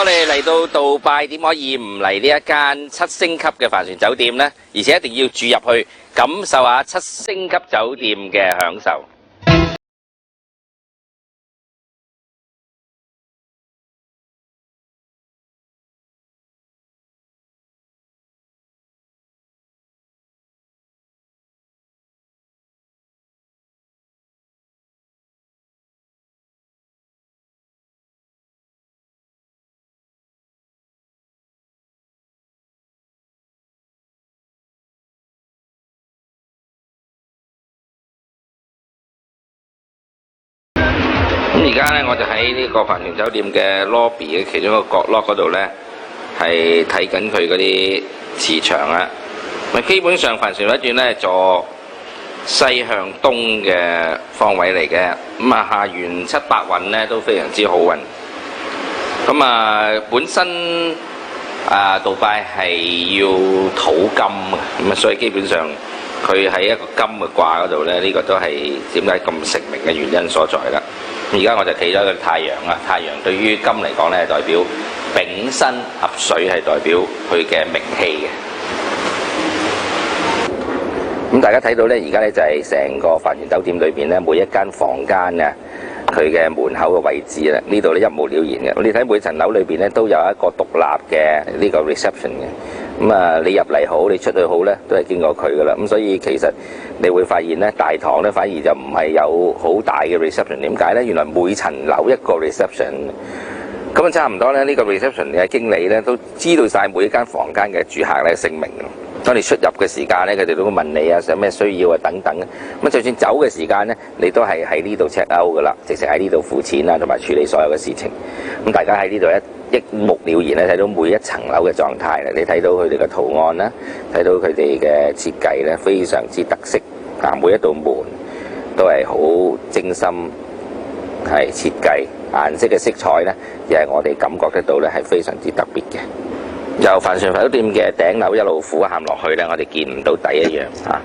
哋嚟到杜拜，點可以唔嚟呢一間7星級嘅帆船酒店呢？而且一定要住入去，感受下7星級酒店嘅享受。而家咧，我就喺呢個帆船酒店嘅 lobby 嘅其中一個角落嗰度咧，係睇緊佢嗰啲磁場啊。基本上帆船酒店咧坐西向東嘅方位嚟嘅，咁啊下完7、8運咧都非常之好運。咁啊本身杜拜係要土金嘅，咁啊所以基本上佢喺一個金嘅卦嗰度咧，呢個都係點解咁成名嘅原因所在啦。而家我就企咗個太陽啊，太陽對於金嚟講咧，代表丙申合水，係代表佢嘅名氣嘅。咁大家睇到咧，而家咧就係成個帆船酒店裏邊咧，每一間房間啊，佢嘅門口嘅位置咧，呢度咧一目了然嘅。你睇每層樓裏邊咧都有一個獨立嘅呢個 reception 嘅。咁啊，你入嚟好，你出去好咧，都係經過佢噶啦。咁所以其實你會發現咧，大堂咧反而就唔係有好大嘅 reception。點解咧？原來每層樓一個 reception。咁啊，差唔多咧，呢個 reception 嘅經理咧都知道晒每一間房間嘅住客咧姓名。當你出入嘅時間咧，佢哋都會問你啊，有咩需要啊等等。咁就算走嘅時間咧，你都係喺呢度 check out 噶啦，直情喺呢度付錢啊，同埋處理所有嘅事情。咁大家喺呢度一目了然咧，睇到每一層樓嘅狀態啦。你睇到佢哋嘅圖案啦，睇到佢哋嘅設計咧，非常之特色啊！每一道門都係好精心係設計，顏色嘅色彩咧，亦係我哋感覺得到咧，係非常之特別嘅。由帆船酒店嘅頂樓一路俯瞰落去咧，我哋見唔到底一樣啊！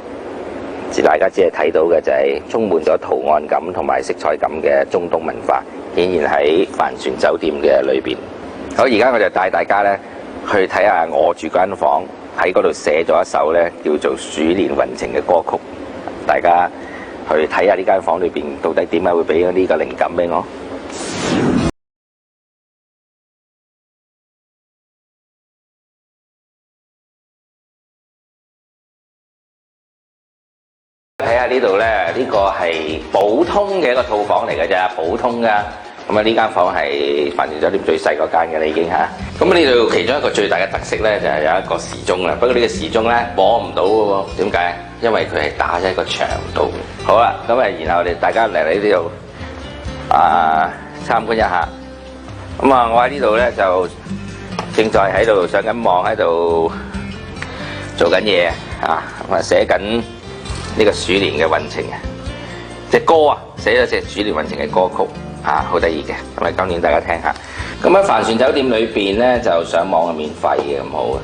大家只係睇到嘅就係充滿咗圖案感同埋色彩感嘅中東文化，顯然喺帆船酒店嘅裏邊。好，而家我就帶大家咧去睇下我住間房，喺嗰度寫咗一首咧叫做《鼠年運程》嘅歌曲。大家去睇下呢間房裏邊到底點解會俾咗呢個靈感俾我。睇下呢度咧，呢個係普通嘅一個套房嚟嘅啫，普通噶。咁啊，呢間房係帆船酒店最細嗰間嘅啦，已經嚇。咁呢度其中一個最大嘅特色咧，就係有一個時鐘啦。不過呢個時鐘咧摸唔到嘅喎，點解？因為佢係打喺個牆度。好啦，咁啊，然後我哋大家嚟呢度參觀一下。咁啊，我喺呢度咧就正在喺度上緊網，喺度做緊嘢啊，咁啊寫緊呢個鼠年嘅運程啊，隻歌啊，寫咗隻鼠年運程嘅歌曲啊，好得意嘅，咁啊今年大家聽下。咁喺帆船酒店裏邊咧，就上網係免費嘅，咁好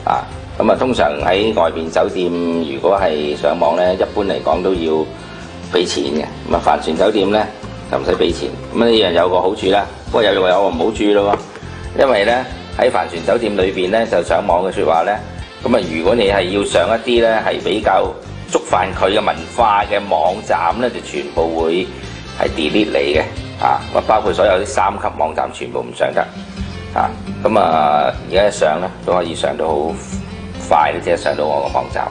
啊。咁啊，通常喺外邊酒店，如果係上網咧，一般嚟講都要俾錢嘅。咁啊，帆船酒店咧就唔使俾錢。咁呢樣有個好處啦，不過有個唔好處咯。因為咧喺帆船酒店裏邊咧，就上網嘅説話咧，咁啊，如果你係要上一啲咧係比較觸犯佢嘅文化嘅網站咧，就全部會係 delete 你嘅啊！包括所有啲3級網站全部唔上得啊！咁啊，而家一上咧都可以上到好快咧，即係上到我個網站。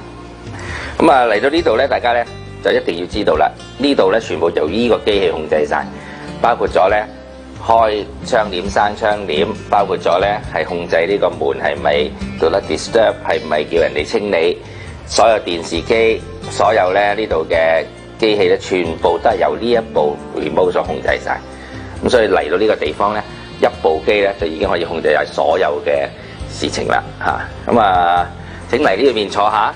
咁啊，嚟到呢度咧，大家咧就一定要知道啦，呢度咧全部由呢個機器控制晒，包括咗咧開窗簾、閂窗簾，包括咗咧係控制呢個門係咪 do not disturb， 係唔係叫人哋清理。所有電視機，所有咧呢度嘅機器咧，全部都係由呢一部 remote 所控制晒。咁所以嚟到呢個地方咧，一部機咧就已經可以控制晒所有嘅事情啦嚇。咁啊，請嚟呢邊坐下。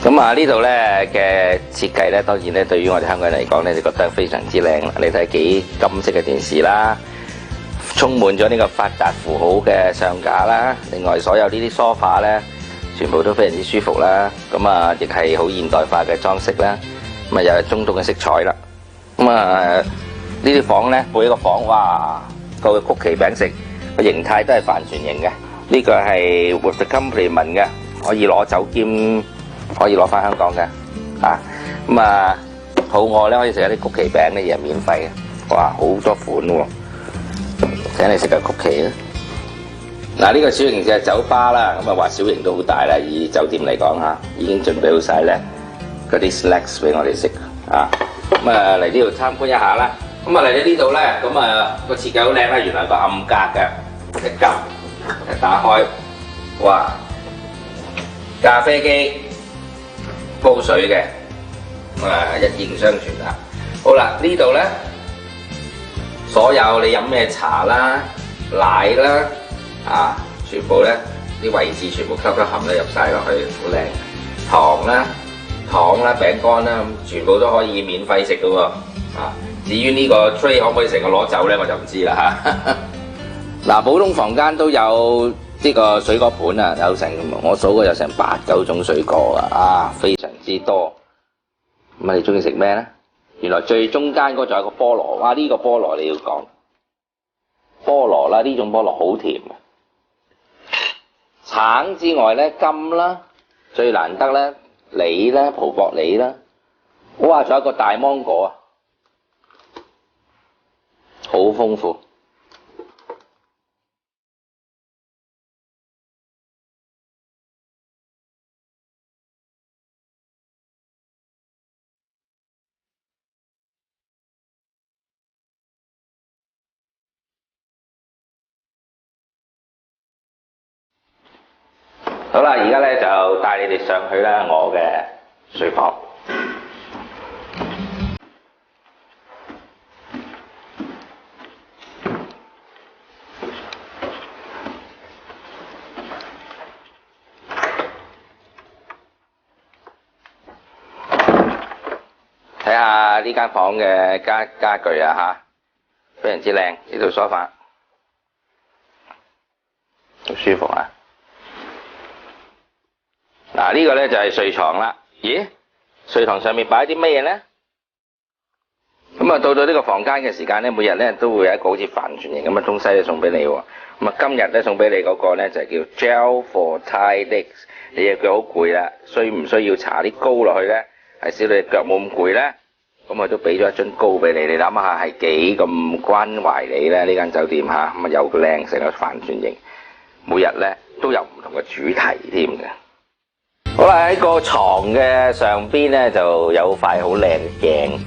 咁啊，呢度咧嘅設計咧，當然咧對於我哋香港人嚟講咧，就覺得非常之靚。你睇幾金色嘅電視啦。充滿咗呢個發達富豪嘅相架啦，另外所有呢啲梳化咧，全部都非常之舒服啦。咁啊，亦係好現代化嘅裝飾啦。咁啊，又係中東嘅色彩啦。咁啊，呢啲房咧，每一個房哇個曲奇餅食個形態都係帆船形嘅。呢個係 with the complement 嘅，可以攞走兼可以攞翻香港嘅。咁啊肚餓咧可以食一啲曲奇餅嘅嘢，免費嘅。哇，好多款喎！請你食個曲奇啦。嗱，呢個小型嘅酒吧啦，咁啊話小型都好大啦，以酒店嚟講嚇，已經準備好晒咧嗰啲 snacks 俾我哋食啊。咁啊嚟呢度參觀一下啦。咁啊嚟到呢度咧，咁啊個設計好靚啦，原來個暗格嘅一撳一打開，哇！咖啡機煲水嘅，一應相傳啦。好啦，呢度咧所有你飲咩茶啦、奶啦。全部咧啲位置全部吸得含得入晒落去，好靚。糖啦、餅乾啦，全部都可以免費食嘅喎。至於呢個 tray 可唔可以成個攞走咧，我就唔知啦嚇。普通房間都有呢個水果盤啊，有成我數過有成8、9種水果非常之多。咁你中意食咩咧？原來最中間嗰仲有個菠蘿，哇！呢個菠蘿你要講菠蘿啦，呢種菠蘿好甜嘅。橙之外咧，柑啦，最難得咧，梨啦，葡國梨啦，哇！仲有一個大芒果好豐富。好啦，而家咧就帶你哋上去啦，我嘅睡房。睇下呢間房嘅家具啊非常之靚，呢度梳化好舒服啊！呢個咧就係睡床啦。咦？睡床上面擺啲咩嘢咧？咁啊，到咗呢個房間嘅時間咧，每日咧都會有一個好似帆船型咁嘅東西咧送俾你喎。咁啊，今日咧送俾你嗰個咧就係叫 Gel for Thigh Legs。你隻腳好攰啦，需唔需要搽啲膏落去咧？係使你隻腳冇咁攰咧？咁我都俾咗一樽膏俾你，你諗下係幾咁關懷你咧？呢間酒店嚇，咁啊又靚成個帆船型，每日咧都有唔同嘅主題添嘅。好啦，喺個床嘅上邊咧就有塊好靚嘅鏡，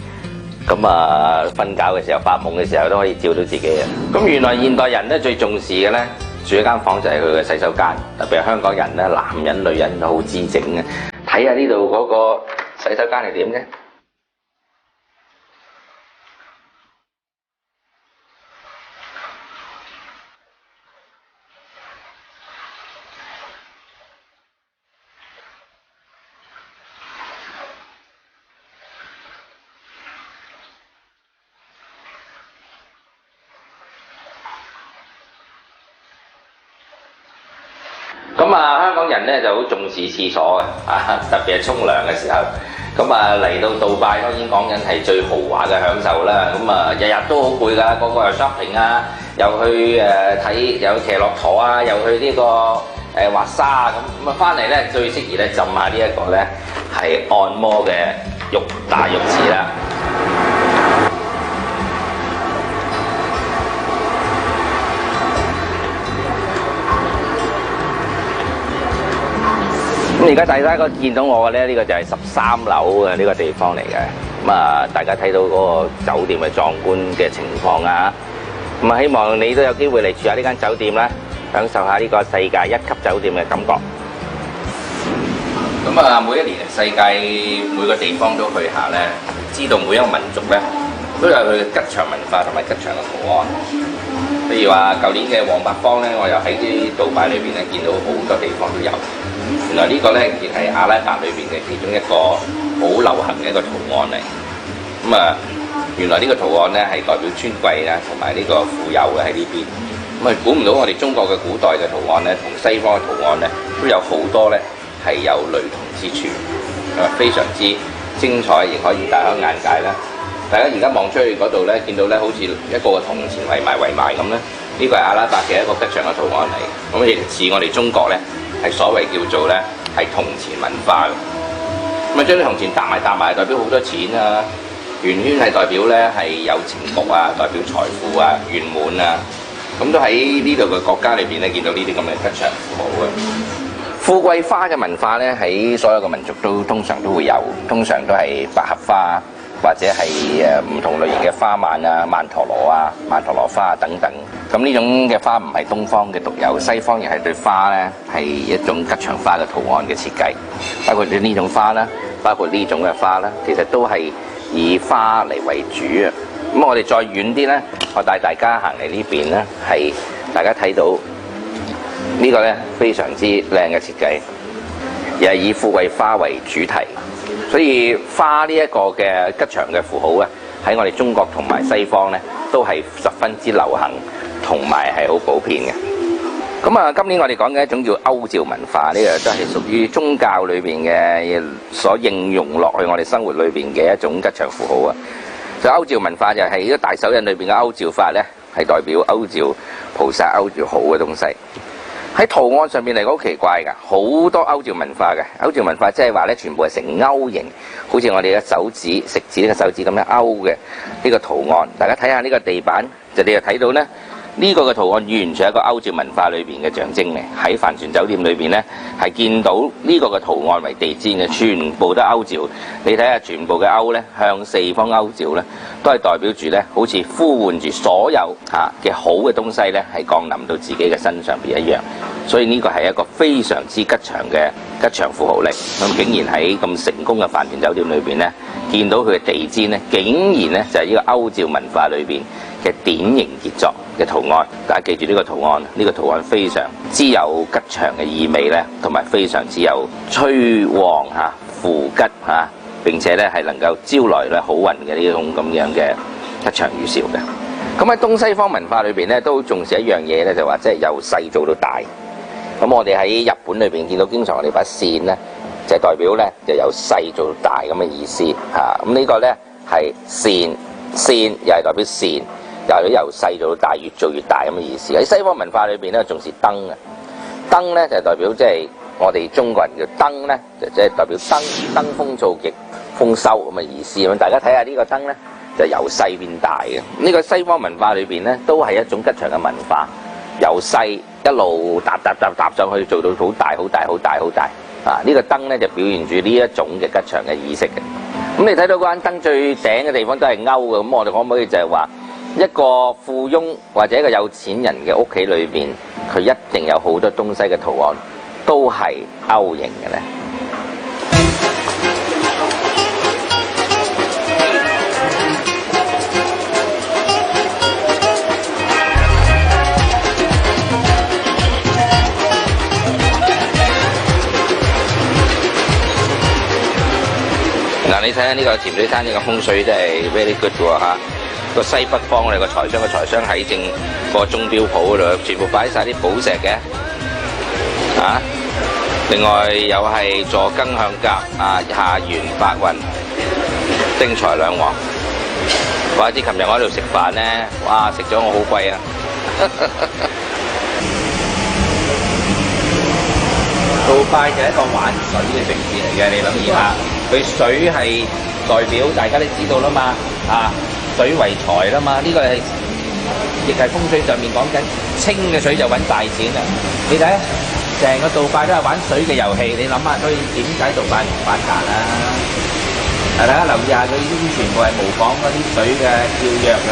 咁啊瞓覺嘅時候、發夢嘅時候都可以照到自己嘅。咁原來現代人咧最重視嘅咧，住一間房就係佢嘅洗手間，特別係香港人咧，男人女人都好知整嘅。睇下呢度嗰個洗手間係點嘅？香港人咧就好重視廁所嘅，特別係沖涼嘅時候。咁啊嚟到杜拜，當然講緊係最豪華嘅享受啦。咁啊日日都好攰㗎，個個又 shopping 啊，又去睇，又騎駱駝啊，又去呢個滑沙啊咁啊翻嚟咧最適宜咧浸下呢一個咧係按摩嘅大浴池啦。咁而家大家見到我嘅咧，呢個就係13樓嘅呢個地方嚟嘅。咁啊，大家睇到嗰個酒店嘅壯觀嘅情況啊！咁啊，希望你都有機會嚟住下呢間酒店啦，享受下呢個世界1級酒店嘅感覺。咁啊，每一年世界每個地方都去下咧，知道每一個民族咧都有佢嘅吉祥文化同埋吉祥嘅圖案。譬如話，舊年嘅黃白方咧，我又喺啲杜拜裏邊咧見到好多地方都有。原來呢個咧亦係阿拉伯裏邊嘅其中一個好流行嘅一個圖案嚟。咁啊，原來呢個圖案咧係代表尊貴啦，同埋呢個富有嘅喺呢邊。咁啊，估唔到我哋中國嘅古代嘅圖案咧，同西方嘅圖案咧都有好多咧係有雷同之處，非常之精彩，亦可以大開眼界啦。大家而家望出去嗰度咧，見到咧好似一個銅錢圍埋咁咧，呢個係阿拉伯嘅一個吉祥嘅圖案嚟。咁亦似我哋中國咧係所謂叫做咧係銅錢文化嘅。咁啊將啲銅錢搭埋，代表好多錢啊！圓圈係代表咧係有情局啊，代表財富啊、圓滿啊。咁都喺呢度嘅國家裏邊咧，見到呢啲咁嘅吉祥符號嘅。富貴花嘅文化咧，喺所有嘅民族都通常都會有，通常都係百合花或者係唔同類型嘅花蔓啊、曼陀羅啊、曼陀羅花啊等等。咁呢種嘅花唔係東方嘅獨有，西方亦係對花咧係一種吉祥花嘅圖案嘅設計，包括呢種花啦，包括呢種嘅花啦，其實都係以花嚟為主啊。咁我哋再遠啲咧，我帶大家行嚟呢邊咧，係大家睇到呢個咧非常之靚嘅設計，又係以富貴花為主題，所以花呢一個嘅吉祥嘅符號咧，喺我哋中國同埋西方咧都係十分之流行，同埋係好普遍嘅。咁啊，今年我哋講嘅一種叫歐召文化，呢個都係屬於宗教裏邊嘅所應用落去我哋生活裏邊嘅一種吉祥符號啊。就歐召文化就係呢個大手印裏邊嘅歐召法咧，係代表歐召菩薩、歐召好嘅東西。喺圖案上面嚟講好奇怪㗎，好多歐召文化嘅。歐召文化即係話咧，全部係成勾形，好似我哋嘅手指、食指呢個手指咁樣勾嘅呢個圖案。大家睇下呢個地板，你就睇到咧。呢個嘅圖案完全係一個歐召文化裏邊嘅象徵嚟，喺帆船酒店裏邊呢，係見到呢個嘅圖案為地氈嘅，全部都歐召。你睇下全部嘅歐呢，向四方歐召呢，都係代表住呢，好似呼喚住所有嘅好嘅東西呢，係降臨到自己嘅身上邊一樣。所以呢個係一個非常之吉祥嘅吉祥符號嚟。咁竟然喺咁成功嘅帆船酒店裏邊呢，見到佢嘅地氈呢，竟然呢，就係呢個歐召文化裏邊嘅典型傑作嘅圖案。大家記住呢個圖案，呢個圖案非常之有吉祥嘅意味咧，同埋非常之有催旺扶吉並且咧係能夠招來咧好運嘅呢種咁樣嘅吉祥預兆嘅。咁喺東西方文化裏邊咧，都重視一樣嘢咧，就話即係由細做到大。咁我哋喺日本裏邊見到，經常我哋把扇咧，就代表咧就由細做到大咁嘅意思嚇。咁呢個咧係扇又係代表扇。由細做到大，越做越大咁嘅意思。喺西方文化裏邊咧，重視燈嘅燈咧，就係代表即係我哋中國人叫燈咧，就即係代表登峰造極、豐收咁嘅意思。咁大家睇下呢個燈咧，就由細變大嘅。呢個西方文化裏邊咧，都係一種吉祥嘅文化，由細一路搭上去，做到好大。呢個燈咧就表現住呢一種嘅吉祥嘅意識嘅。咁你睇到嗰間燈最頂嘅地方都係勾嘅，咁我哋可唔可以就係話？一個富翁或者一個有錢人嘅屋企裏邊，佢一定有好多東西嘅圖案都係勾形嘅咧。嗱，你睇下呢個潛水灘呢個風水真係 very good 喎嚇。個西北方我哋個財商喺正個鐘錶鋪嗰度，全部擺晒啲寶石嘅，另外又係坐庚向甲，下元白運，丁財兩旺。怪之琴日我喺度食飯咧，哇！食咗我好貴啊！杜拜就係一個玩水嘅城市嚟嘅，你諗下，佢水係代表大家都知道啦嘛，水為財啦嘛，呢個係亦係風水上面講緊清嘅水就揾大錢啦。你睇成個杜拜都係玩水嘅遊戲，你諗下，所以點解杜拜唔發達啦？大家留意下，佢呢啲全部係模仿嗰啲水嘅跳躍嘅。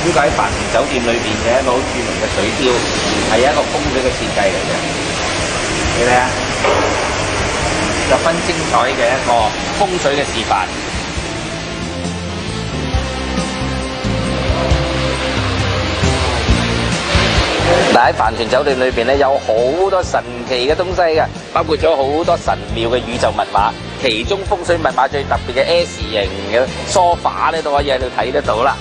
呢個喺帆船酒店裏邊嘅一個好著名嘅水雕，係一個風水嘅設計嚟嘅。你睇下，十分精彩嘅一個風水嘅示範。但喺帆船酒店裏邊咧，有好多神奇嘅東西嘅，包括咗好多神妙嘅宇宙密碼。其中風水密碼最特別嘅 S 型嘅梳化咧，都可以喺度睇得到啦。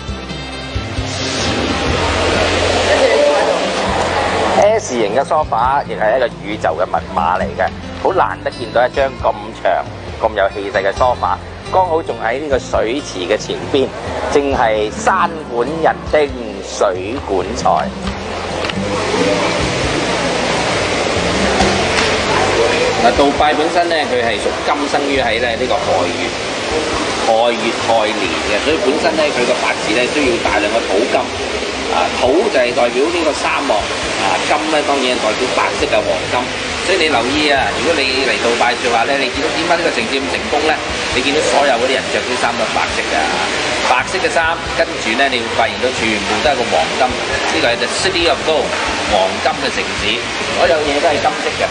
S 型嘅梳化亦係一個宇宙嘅密碼嚟嘅，好難得見到一張咁長、咁有氣勢嘅梳化，剛好仲喺呢個水池嘅前邊，正係山本人丁水管財。嗱，杜拜本身咧，佢係屬金生於喺咧呢個亥年嘅，所以本身咧佢個八字咧需要大量嘅土金。土就係代表呢個沙漠，金咧當然係代表白色嘅黃金。所以你留意啊，如果你嚟杜拜嘅話咧，你見到點解呢個城市咁成功咧？你見到所有嗰啲人着啲衫都白色嘅，白色嘅衫，跟住咧你會發現到全部都係個黃金。呢個係 The City of Gold， 黃金嘅城市，所有嘢都係金色嘅，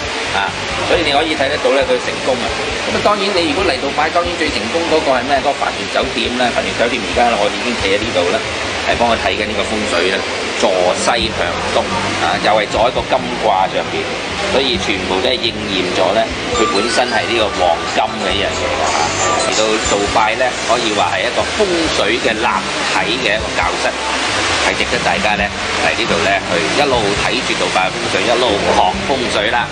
所以你可以睇得到咧佢成功啊。咁啊，當然你如果嚟杜拜，當然最成功嗰個係咩？嗰個帆船酒店咧，帆船酒店而家我哋已經企喺呢度啦。係幫佢睇緊呢個風水咧，坐西向東，又係坐喺個金卦上邊，所以全部都係應驗咗咧。佢本身係呢個黃金嘅一樣嘢嚟到杜拜咧，可以話係一個風水嘅立體嘅一個教室，係值得大家咧嚟呢度咧去一路睇住杜拜風水，一路學風水啦。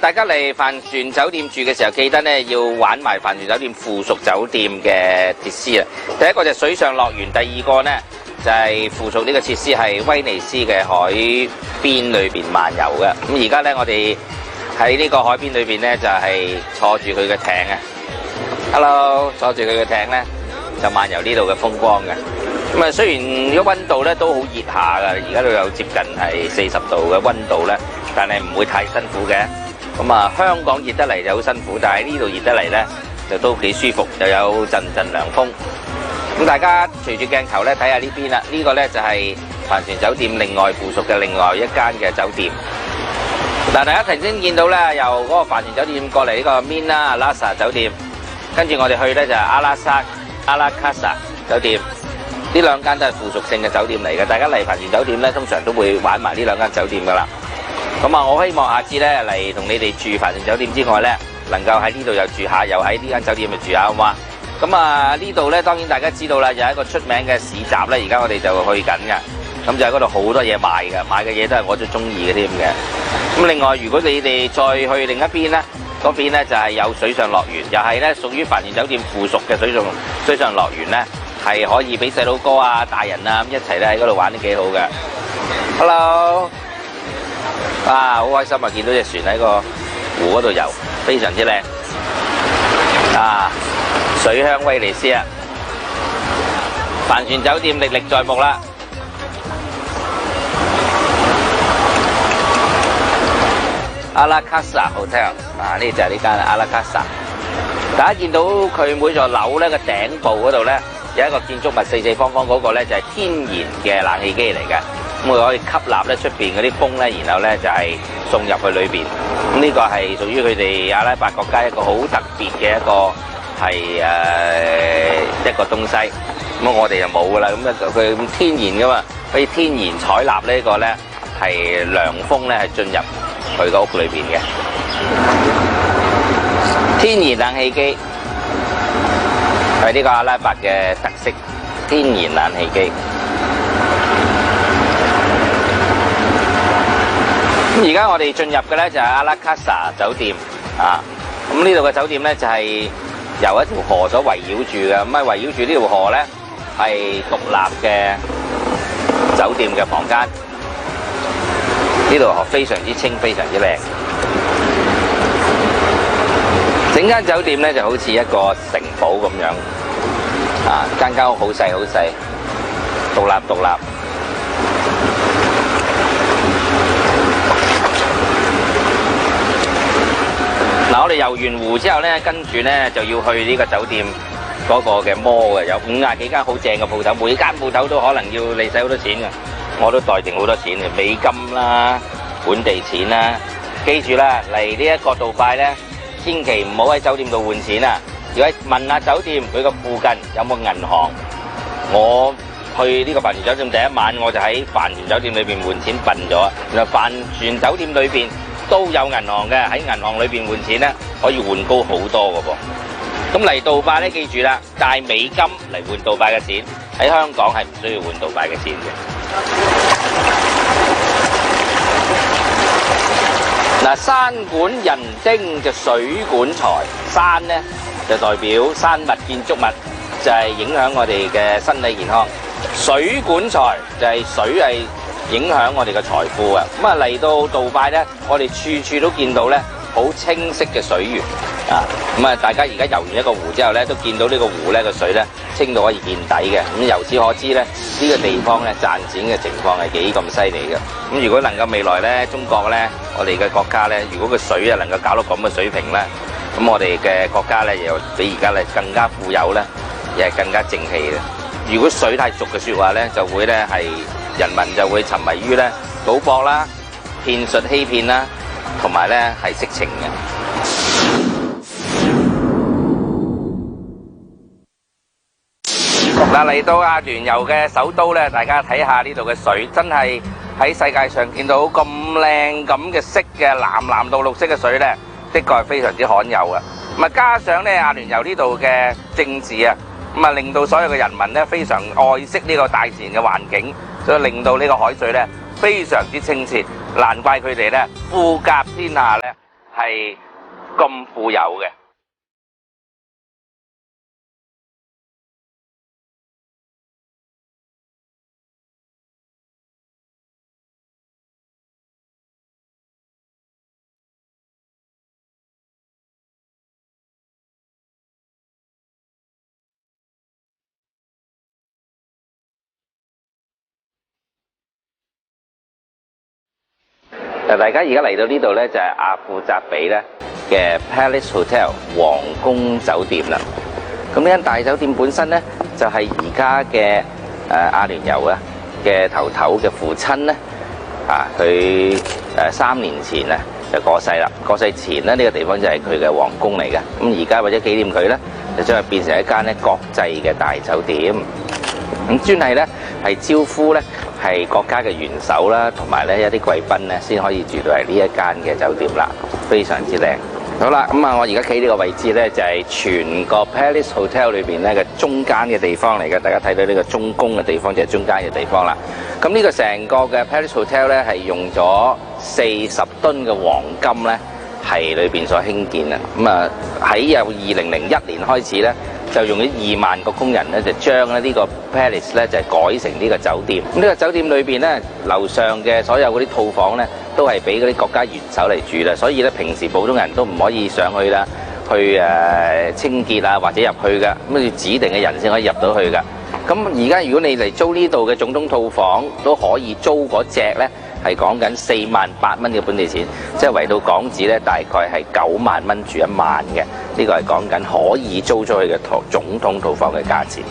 大家嚟帆船酒店住嘅時候，記得咧要玩埋帆船酒店附屬酒店嘅設施啊！第一個就係水上樂園，第二個咧就係附屬呢個設施係威尼斯嘅海邊裏邊漫遊嘅。咁而家咧我哋喺呢個海邊裏邊咧就係坐住佢嘅艇啊 ！Hello， 坐住佢嘅艇咧就漫遊呢度嘅風光嘅。咁啊，雖然如果溫度咧都好熱下噶，而家都有接近係40度嘅溫度咧，但係唔會太辛苦嘅。咁啊，香港熱得嚟就好辛苦，但係呢度熱得嚟咧就都幾舒服，又有陣陣涼風。咁大家隨住鏡頭咧睇下呢邊啦，呢個咧就係帆船酒店另外附屬嘅另外一間嘅酒店。嗱，大家頭先見到咧，由嗰個帆船酒店過嚟呢個 Mina Rasa 酒店，跟住我哋去咧就係阿拉卡薩酒店。呢兩間都係附屬性嘅酒店嚟嘅，大家嚟帆船酒店咧，通常都會玩埋呢兩間酒店噶啦。咁啊，我希望下次咧嚟同你哋住帆船酒店之外咧，能夠喺呢度又住下，又喺呢間酒店度住下，好嘛？咁啊，呢度咧當然大家知道啦，有一個出名嘅市集咧，而家我哋就去緊嘅。咁就喺嗰度好多嘢賣嘅，買嘅嘢都係我最中意嘅添嘅。咁另外，如果你哋再去另一邊咧，嗰邊咧就係有水上樂園，又係咧屬於帆船酒店附屬嘅水上樂園咧。係可以俾細佬哥啊、大人啊咁一齊咧喺嗰度玩都幾好嘅。Hello， 好開心啊！見到隻船喺個湖嗰度游，非常之靚。水鄉威尼斯啊，帆船酒店歷歷在目啦。阿拉卡薩 Hotel 呢就係呢間阿拉卡薩。大家見到佢每座樓咧個頂部嗰度咧，有一個建築物四四方方嗰個咧就係天然嘅冷氣機嚟嘅，咁佢可以吸納咧出邊嗰啲風咧，然後咧就係送入去裏邊。咁呢個係屬於佢哋阿拉伯國家一個好特別嘅一個係一個東西。咁我哋就冇噶啦，咁佢咁天然噶嘛，可以天然採納呢個咧係涼風咧係進入佢個屋裏邊嘅天然冷氣機。係呢個阿拉伯嘅特色天然冷氣機。咁而家我哋進入嘅咧就係阿拉卡薩酒店咁呢度嘅酒店咧就係由一條河所圍繞住嘅，咁啊圍繞住呢條河咧係獨立嘅酒店嘅房間。呢條河非常之清，非常之靚。整間酒店咧就好似一個城堡咁樣，間屋好細好細，獨立。嗱，我哋遊完湖之後咧，跟住咧就要去呢個酒店嗰個嘅 mall 嘅，有50幾間好正嘅鋪頭，每間鋪頭都可能要你使好多錢嘅，我都袋定好多錢嘅，美金啦、本地錢啦。記住啦，嚟呢一個杜拜咧，千祈唔好喺酒店度換錢啊！如果問下酒店佢個附近有冇銀行，我去呢個帆船酒店第一晚，我就喺帆船酒店裏邊換錢笨咗。原來帆船酒店裏邊都有銀行嘅，喺銀行裏邊換錢咧可以換高好多嘅噃。咁嚟杜拜咧，記住啦，帶美金嚟換杜拜嘅錢，喺香港係唔需要換杜拜嘅錢嘅。嗱，山管人丁就水管財，山咧就代表山脈建築物，就係影響我哋嘅身體健康。水管財就係水係影響我哋嘅財富啊！咁啊嚟到杜拜咧，我哋處處都見到咧好清晰嘅水源啊！咁啊，大家而家游完一個湖之後咧，都見到呢個湖咧個水咧清到可以見底嘅。咁由此可知咧，呢個地方咧賺錢嘅情況係幾咁犀利嘅。咁如果能夠未來咧，中國咧，我哋嘅國家咧，如果個水啊能夠搞到咁嘅水平咧，咁我哋嘅國家咧又比而家咧更加富有咧，亦係更加正氣嘅。如果水太濁嘅説話咧，就會咧係人民就會沉迷於咧賭博啦、騙術欺騙啦，同埋咧係色情嘅。嗱，嚟到阿聯酋嘅首都咧，大家睇下呢度嘅水，真係喺世界上見到咁靚咁嘅色嘅藍到綠色嘅水咧，的確係非常之罕有啊！咁啊，加上咧阿聯酋呢度嘅政治啊，咁啊令到所有嘅人民咧非常愛惜呢個大自然嘅環境，所以令到呢個海水咧非常之清澈，難怪佢哋咧富甲天下咧係咁富有嘅。大家而家嚟到呢度咧，就係阿富扎比咧嘅 Palace Hotel 皇宮酒店啦。咁呢間大酒店本身咧，就係而家嘅阿聯酋啊嘅頭嘅父親咧，佢3年前啊就過世啦。過世前咧，呢個地方就係佢嘅皇宮嚟嘅。咁而家為咗紀念佢咧，就將佢變成一間咧國際嘅大酒店。咁專係咧係招呼咧係國家嘅元首啦，同埋咧一啲貴賓咧先可以住到嚟呢一間嘅酒店啦，非常之靚。好啦，咁啊，我而家企呢個位置咧就係全個 Palace Hotel 裏邊咧嘅中間嘅地方嚟嘅。大家睇到呢個中宮嘅地方就係中間嘅地方啦。咁呢個成個嘅 Palace Hotel 咧係用咗40噸嘅黃金咧係裏邊所興建啊。咁啊喺由2001年開始咧，就用咗2萬個工人咧，就將咧呢個 Palace 咧就係改成呢個酒店。咁呢個酒店裏邊咧，樓上嘅所有嗰啲套房咧，都係俾嗰啲國家元首嚟住啦。所以咧，平時普通人都唔可以上去啦，去清潔啊或者入去噶，咁要指定嘅人先可以入到去噶。咁而家如果你嚟租呢度嘅總統套房，都可以租嗰隻咧，係講緊48000蚊嘅本地錢，即係圍到港紙咧，大概係9萬蚊住1晚嘅。呢個係講緊可以租出去嘅總統套房嘅價錢。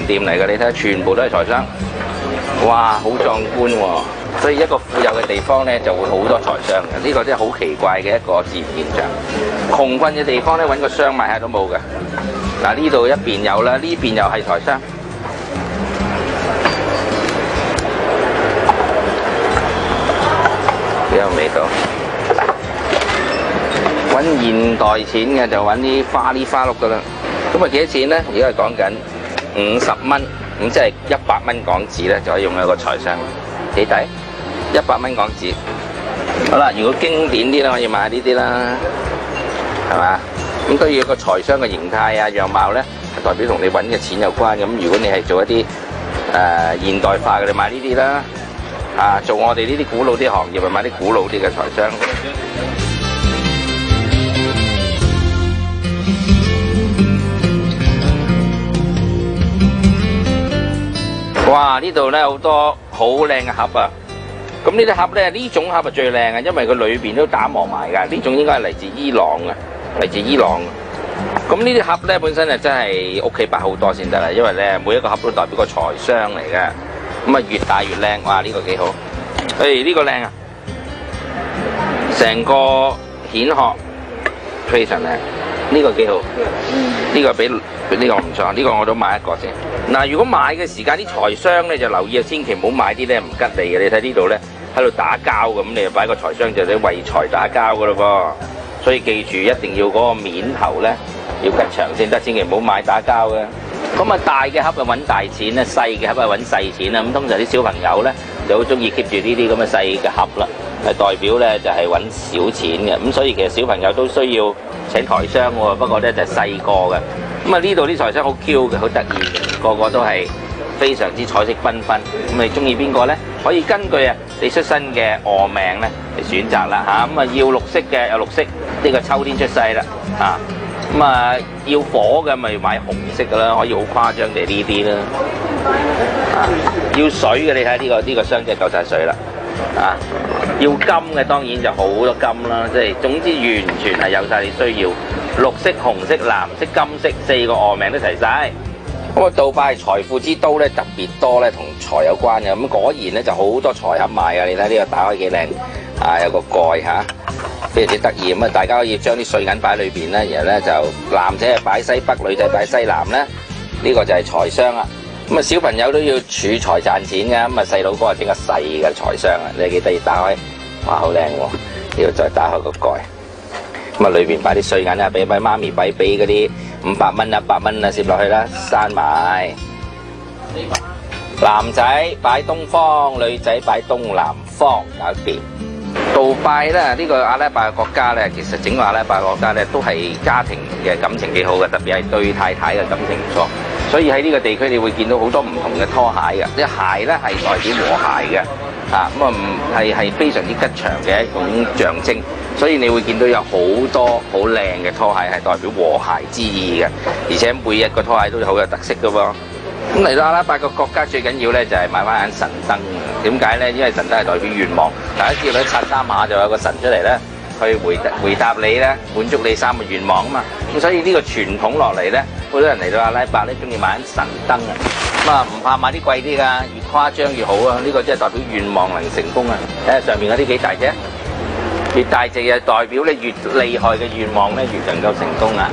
店嚟嘅，你睇下全部都係財商，哇，好壯觀喎！所以一個富有嘅地方咧，就會好多財商嘅，呢個真係好奇怪嘅一個自然現象。窮困嘅地方咧，揾個商賣下都冇嘅。嗱，呢度一邊有啦，呢邊又係財商。幾有味道！揾現代錢嘅就揾啲花哩花碌噶啦。咁啊幾多錢咧？而家係講緊50蚊，咁即係100蚊港紙咧，就可以用一個財商。幾抵？100蚊港紙。好啦，如果經典啲咧，可以買呢啲啦，係嘛？咁都要個財商嘅形態啊、樣貌咧，係代表同你揾嘅錢有關。咁如果你係做一啲現代化嘅，你買呢啲啦。做我哋呢啲古老啲行業，咪買啲古老啲嘅財商。哇！呢度咧好多好靚嘅盒啊！咁呢啲盒咧，呢種盒係最靚嘅，因為佢裏邊都打磨埋㗎。呢種應該係嚟自伊朗嘅，嚟自伊朗。咁呢啲盒咧本身係真係屋企擺好多先得啦，因為咧每一個盒都代表個財商嚟嘅。咁啊越大越靚，哇！呢個幾好，呢個靚啊，成個蜆殼非常靚，呢個幾好，呢個比呢個唔錯，呢個我都買一個先。嗱，如果買嘅時間啲財商咧就留意啊，千祈唔好買啲咧唔吉利嘅。你睇呢度咧喺度打交咁，你就擺個財商就係為財打交噶咯噃。所以記住一定要嗰個面頭咧要吉祥先得，千祈唔好買打交嘅。咁啊，大嘅盒就揾大錢咧，細嘅盒啊揾細錢啦。咁通常啲小朋友咧就好中意 keep 住呢啲咁嘅細嘅盒啦，係代表咧就係揾小錢嘅。咁所以其實小朋友都需要請財商喎，不過咧就係細個嘅。咁啊呢度啲財商好 Q 嘅，好得意嘅，個個都係非常之彩色繽紛。咁你中意邊個咧？可以根據你出生嘅賀命咧嚟選擇啦嚇。咁啊要綠色嘅有綠色，呢個秋天出世啦嚇。咁啊，要火嘅咪買紅色嘅啦，可以好誇張地呢啲啦。要水嘅，你睇呢個箱真係夠晒水啦。要金嘅當然就好多金啦，即係總之完全係有晒你需要。綠色、紅色、藍色、金色4個賀命都齊晒。咁啊，杜拜財富之都咧特別多咧同財有關嘅，咁果然咧就好多財盒賣啊！你睇呢個打開幾靚有個蓋嚇。非常之得意咁啊！大家可以將啲碎銀擺喺裏邊咧，然後咧就男仔係擺西北，女仔擺西南咧。呢個就係財商啦。咁啊，小朋友都要儲財賺錢㗎。咁啊，細佬哥係整個細嘅財商啊！你幾得意打開，哇，好靚喎！呢度再打開個蓋，咁啊，裏邊擺啲碎銀啊，俾媽咪俾嗰啲500蚊、100蚊啊，攝落去啦，閂埋。男仔擺東方，女仔擺東南方，搞掂。杜拜咧，呢個阿拉伯嘅國家咧，其實整個阿拉伯國家咧都係家庭嘅感情幾好嘅，特別係對太太嘅感情唔錯。所以喺呢個地區，你會見到好多唔同嘅拖鞋嘅，啲鞋咧係代表和諧嘅，咁啊係非常之吉祥嘅一種象徵。所以你會見到有好多好靚嘅拖鞋係代表和諧之意嘅，而且每一個拖鞋都好有特色嘅喎。咁嚟到阿拉伯個國家最緊要咧就係買翻眼神燈。點解咧？因為神燈係代表願望。大家知道咧，刷3下就有個神出嚟咧，去回答你咧，滿足你3個願望啊嘛。咁所以呢個傳統落嚟咧，好多人嚟到阿拉伯咧，中意買眼神燈啊。咁啊，唔怕買啲貴啲㗎，越誇張越好啊！呢個即係代表願望能成功啊！睇下上面嗰啲幾大啫，越大隻就代表咧越厲害嘅願望咧越能夠成功啊！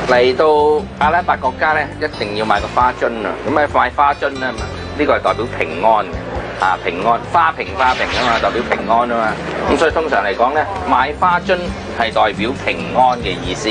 嚟到阿拉伯國家咧，一定要買個花樽啊！咁啊，買花樽啊嘛，呢個係代表平安嘅，平安花瓶啊嘛，代表平安啊嘛。咁所以通常嚟講咧，買花樽係代表平安嘅意思。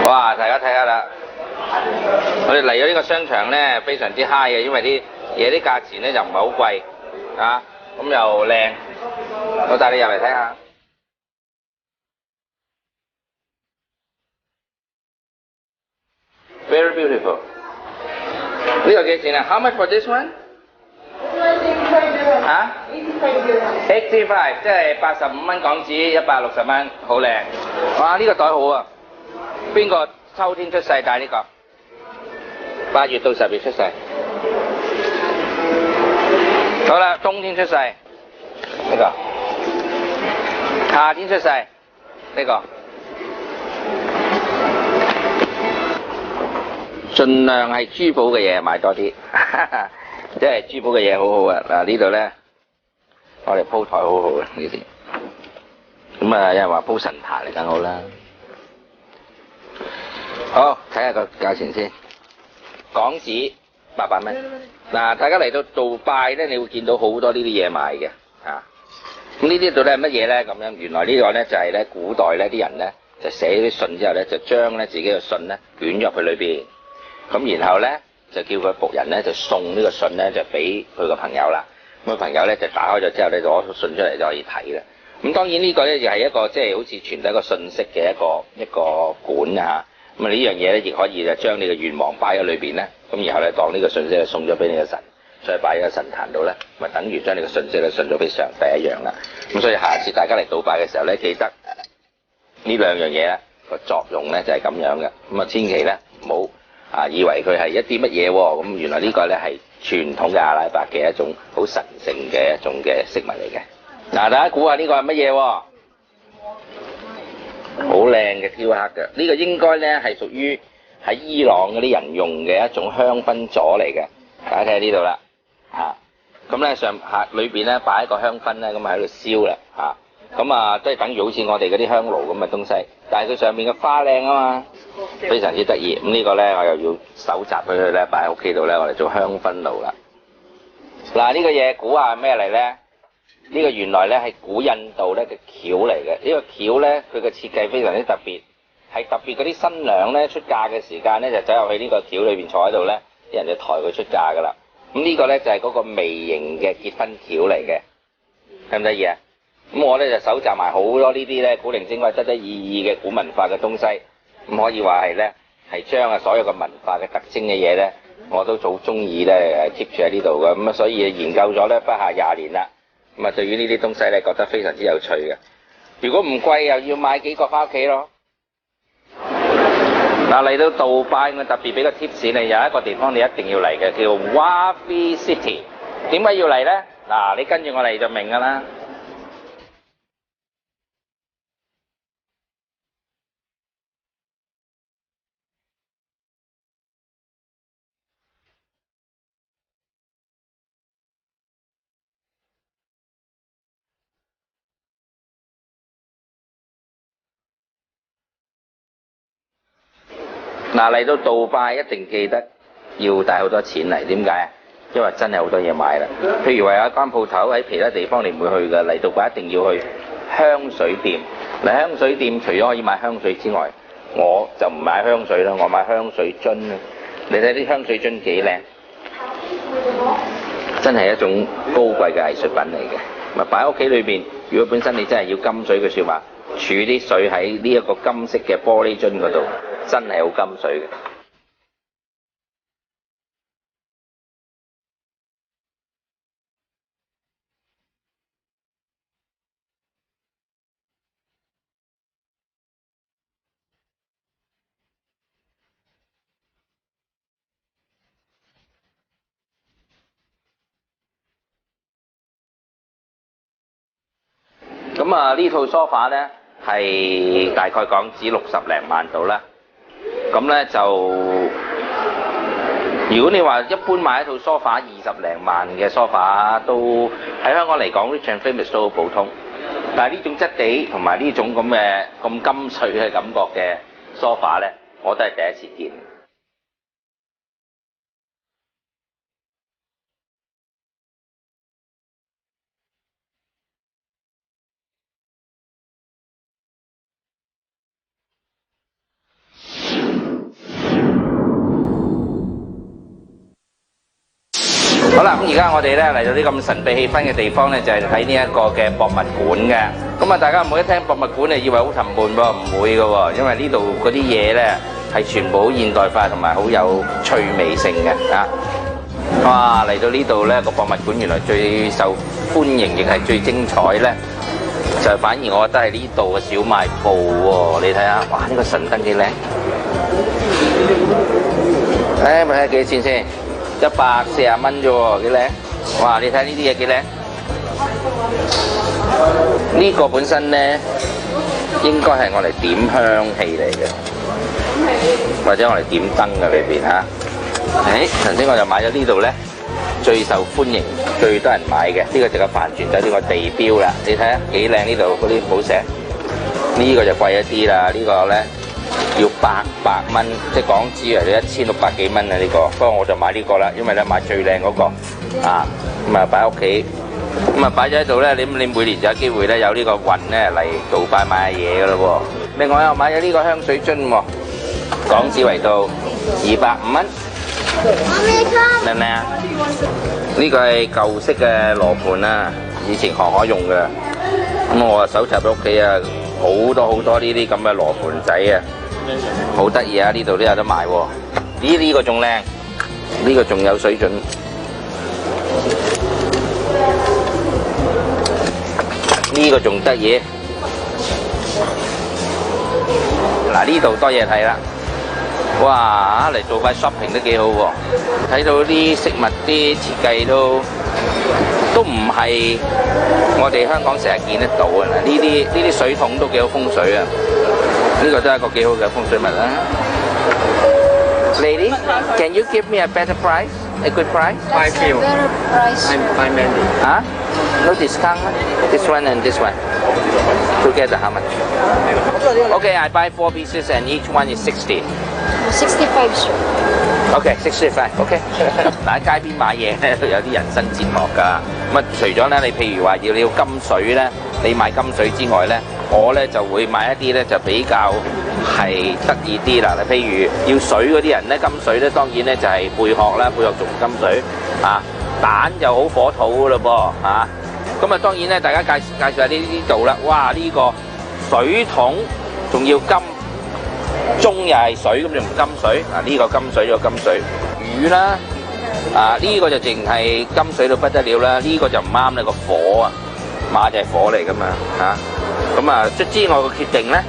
哇！大家睇下啦，我哋嚟咗呢個商場咧，非常之 high 嘅，因為啲嘢啲價錢咧就唔係好貴啊，咁又靚，我帶你入嚟睇下。Very beautiful。呢個幾錢啊 ？How much for this one？ 85，即係85蚊港紙，160蚊，好靚。哇！呢個袋好啊！邊個秋天出世戴呢個？8月到10月出世。好啦，冬天出世呢個，夏天出世呢個，盡量係珠寶嘅嘢買多啲，即係珠寶嘅嘢好好啊！嗱呢度咧，我哋鋪台好好嘅呢啲。咁啊，有人話鋪神壇嚟更好啦。好，睇下個價錢先，港紙800蚊。嗱，大家嚟到杜拜咧，你會見到好多呢啲嘢賣嘅，啊，咁呢啲到底係乜嘢咧？咁樣原來呢個咧就係咧古代咧啲人咧就寫啲信之後咧就將咧自己嘅信咧捲入去裏邊，咁然後咧就叫個僕人咧就送呢個信咧就俾佢個朋友啦。咁個朋友咧就打開咗之後咧就攞信出嚟就可以睇啦。咁當然呢個咧就係一個即係好似傳遞一個信息嘅一個管啊。咁啊呢樣嘢咧亦可以就將你嘅願望擺喺裏邊咧，咁然後咧當呢個信息咧送咗俾你嘅神，所以擺喺個神壇度咧，咪等於將你嘅信息咧送咗俾上帝一樣啦。咁所以下次大家嚟杜拜嘅時候咧，記得呢兩樣嘢咧個作用咧就係咁樣嘅。咁啊千祈咧唔好以為佢係一啲乜嘢喎，咁原來呢個咧係傳統嘅阿拉伯嘅一種好神聖嘅一種嘅飾物嚟嘅。嗱，大家估下呢個係乜嘢喎？好靚嘅雕刻嘅，呢個應該咧係屬於喺伊朗嗰啲人用嘅一種香薰座嚟嘅。大家睇下呢度啦，咁咧上下裏邊咧擺一個香薰咧，咁啊喺度燒啦，咁啊都係等於好似我哋嗰啲香爐咁嘅東西，但係佢上面嘅花靚啊嘛，非常之得意。咁呢個咧我又要搜集佢咧擺喺屋企度咧，我哋做香薰爐啦。嗱，呢個嘢估下係咩嚟咧？呢個原來咧係古印度咧嘅轎嚟嘅，呢個轎咧佢嘅設計非常之特別，係特別嗰啲新娘咧出嫁嘅時間咧就走入去呢個轎裏邊坐喺度咧，啲人就抬佢出嫁噶啦。咁呢個咧就係嗰個微型嘅結婚轎嚟嘅，得唔得意啊？咁我咧就搜集埋好多呢啲咧古靈精怪、得得意意嘅古文化嘅東西，咁可以話係咧係將所有嘅文化嘅特徵嘅嘢咧，我都好中意咧 keep 住喺呢度嘅，咁啊所以研究咗咧不下20年啦。咁啊，對於呢啲東西咧，覺得非常之有趣嘅。如果唔貴，又要買幾個翻屋企咯。嗱，嚟到杜拜，我特別俾個 tips 你，有一個地方你一定要嚟嘅，叫 Wafi City。點解要嚟咧？嗱，你跟住我嚟就明㗎啦。嗱，嚟到杜拜一定記得要帶好多錢嚟，點解啊？因為真係好多嘢買啦。譬如話有一間鋪頭喺其他地方你唔會去嘅，嚟杜拜一定要去香水店。嗱，香水店除咗可以買香水之外，我就唔買香水啦，我買香水樽啦。你睇啲香水樽幾靚，真係一種高貴嘅藝術品嚟嘅。咪擺喺屋企裏邊，如果本身你真係要金水嘅説話，儲啲水喺呢一個金色嘅玻璃樽嗰度。真係好金水嘅。咁啊，呢套梳化咧係大概港紙60零萬度啦。咁咧就，如果你話一般買一套梳化20零萬嘅梳化，都喺香港嚟講 Rich and Famous 都好普通。但係呢種質地同埋呢種咁嘅咁金脆嘅感覺嘅梳化咧，我都係第一次見。好啦，咁而家我哋咧嚟到啲咁神秘氣氛嘅地方咧，就係睇呢一個嘅博物館嘅。咁啊，大家唔好一聽博物館就以為好沉悶喎，唔會嘅喎，因為呢度嗰啲嘢咧係全部好現代化同埋好有趣味性嘅啊！哇，嚟到呢度咧個博物館原來最受歡迎亦係最精彩咧，就反而我覺得係呢度嘅小賣部喎。你睇下，哇！呢個神燈幾靚，咪睇下幾多錢先？140蚊啫喎，幾靚！哇，你睇呢啲嘢幾靚？呢個本身咧應該係我嚟點香氣嚟嘅，或者我嚟點燈嘅裏邊嚇。頭先我就買咗呢度咧，最受歡迎、最多人買嘅呢個就係個帆船酒店個地標啦。你睇下幾靚呢度嗰啲寶石，呢個就貴一啲啦。呢個咧要800蚊，即係港紙嚟到1600幾蚊啊！呢個，不過我就買呢個啦，因為咧買最靚嗰個啊，咁啊擺喺屋企。咁啊擺咗喺度咧，你每年就有機會咧有呢個運咧嚟杜拜買下嘢噶咯喎。另外又買咗呢個香水樽喎，港紙為到250蚊，明唔明啊？呢個係舊式嘅羅盤啦，以前航海用嘅。咁我啊搜集喺屋企啊，好多呢啲咁嘅羅盤仔啊，好得意啊！呢度都有得賣喎。呢個仲靚，呢個仲有水準。呢個仲得意，嗱呢度多嘢睇啦，哇嚟做塊 shopping 都幾好喎，睇到啲飾物啲設計都唔係我哋香港成日見得到啊！呢啲水桶都幾好風水啊，呢個都係一個幾好嘅風水物啦。Lady, can you give me a better price? A good price? Buy few. Better price. Buy many. Huh? No discount? This one and this one. Together how much? Okay, I buy 4 pieces and each one is 60. 65, sir. Okay, 65. Okay. 嗱喺街邊買嘢咧，都有啲人生哲學㗎。咁啊，除咗咧，你譬如話你要金水咧，你買金水之外咧，我咧就會買一啲咧就比較係得意啲啦。譬如要水嗰啲人咧，金水咧當然咧就係貝殼啦，貝殼做金水啊。蛋就好火土㗎咯噃嚇。咁啊當然咧，大家介紹下呢度啦。哇！呢個水桶仲要金。盅又係水，咁就唔金水啊！呢個金水咗金水，魚啦啊！呢個就淨係金水到不得了啦！呢個就唔啱你個火啊，馬就係火嚟噶嘛嚇。咁啊，卒之我個決定咧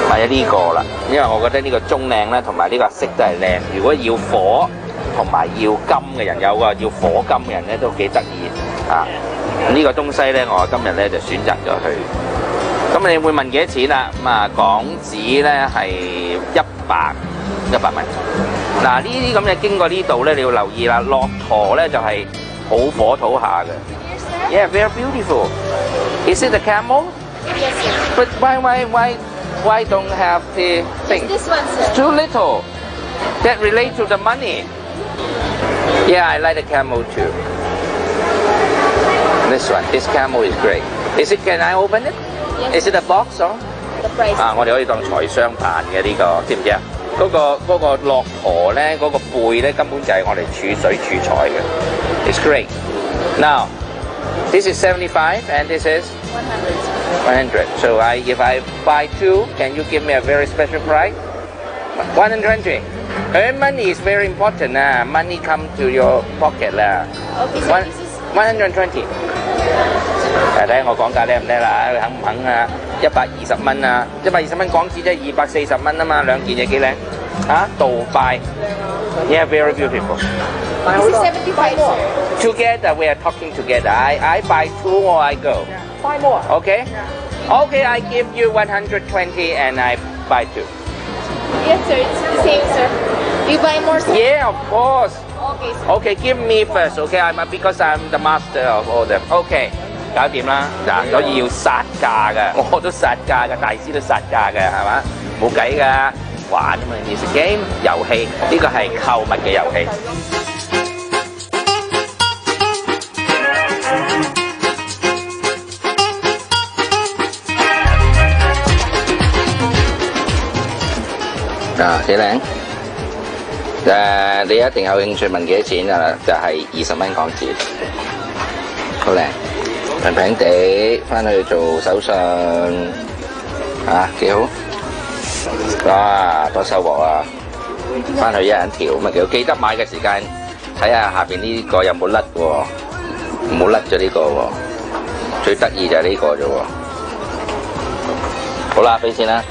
買咗呢個啦，因為我覺得呢個盅靚啦，同埋呢個色都係靚。如果要火同埋要金嘅人，有個要火金嘅人咧，都幾得意啊！呢個東西咧，我今日咧就選擇咗去。咁你會問幾多錢啦？咁啊港紙咧係100蚊。嗱呢啲咁嘅經過呢度咧，你要留意啦。駱駝咧就係好火土下嘅。Yeah, very beautiful. Is it a camel? Yes, sir. But why don't have the thing? This one, sir. Too little. That relate to the money. Yeah, I like the camel too. This one, this camel is great. Is it? Can I open it? Is it a box or? The price. 啊，我哋可以當財商辦嘅呢個，知唔知啊？嗰個駱駝咧，嗰個背咧根本就係我哋儲水儲財嘅。It's great. Now, this is 75 and this is 100. So if I buy two, can you give me a very special price? 120. Earn money is very important. Money come to your pocket 啦。Okay, so this is 120. 睇下我講價叻唔叻啦？肯唔肯啊？120蚊啊！120蚊港紙即係240蚊啊嘛，兩件嘢幾靚嚇？杜拜 ，yeah, very beautiful. this is 75, sir. Together we are talking together. I buy two or I go. 5 more. Okay? Okay, I give you 120 and I buy two. Yes, sir. It's the same, sir. You buy more, sir? Yeah, of course. Okay, sir. Okay, give me first. Okay, because I'm the master of all them. Okay. 搞掂啦，嗱，所以要殺價㗎，我都殺價㗎，大師都殺價㗎，係嘛？冇計㗎，玩啊嘛 ，it's a game 遊戲，呢個係購物嘅遊戲。啊，幾靚！你一定有興趣問幾多錢㗎啦？就係20蚊港紙，好靚。平平地翻去做手信啊，幾好！哇，多收穫啊！翻去一人一條咁啊幾好，記得買嘅時間睇下下邊呢個有冇甩喎，唔好甩咗呢個喎。最得意就係呢個啫喎。好啦，俾錢啦！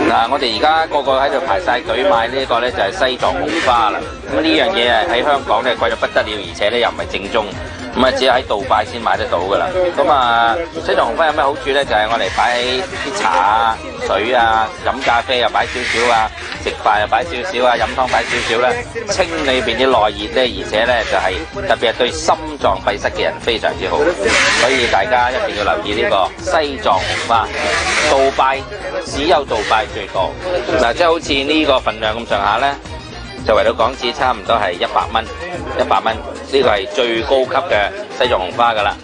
嗱，我哋而家個個喺度排晒隊買呢個咧，就係西藏紅花啦。咁呢樣嘢喺香港咧貴到不得了，而且咧又唔係正宗。咁啊，只係喺杜拜先買得到噶啦。咁啊，西藏紅花有咩好處咧？就係我哋擺啲茶啊、水啊、飲咖啡又擺少少啊，食飯又擺少少啊，飲湯擺少少啦，清裏邊啲內熱咧，而且咧就係特別係對心臟閉塞嘅人非常之好，所以大家一定要留意呢個西藏紅花。杜拜只有杜拜最多嗱，即係好似呢個份量咁上下咧，就為到港紙差唔多係100蚊，100蚊呢個係最高級嘅西藏紅花噶啦。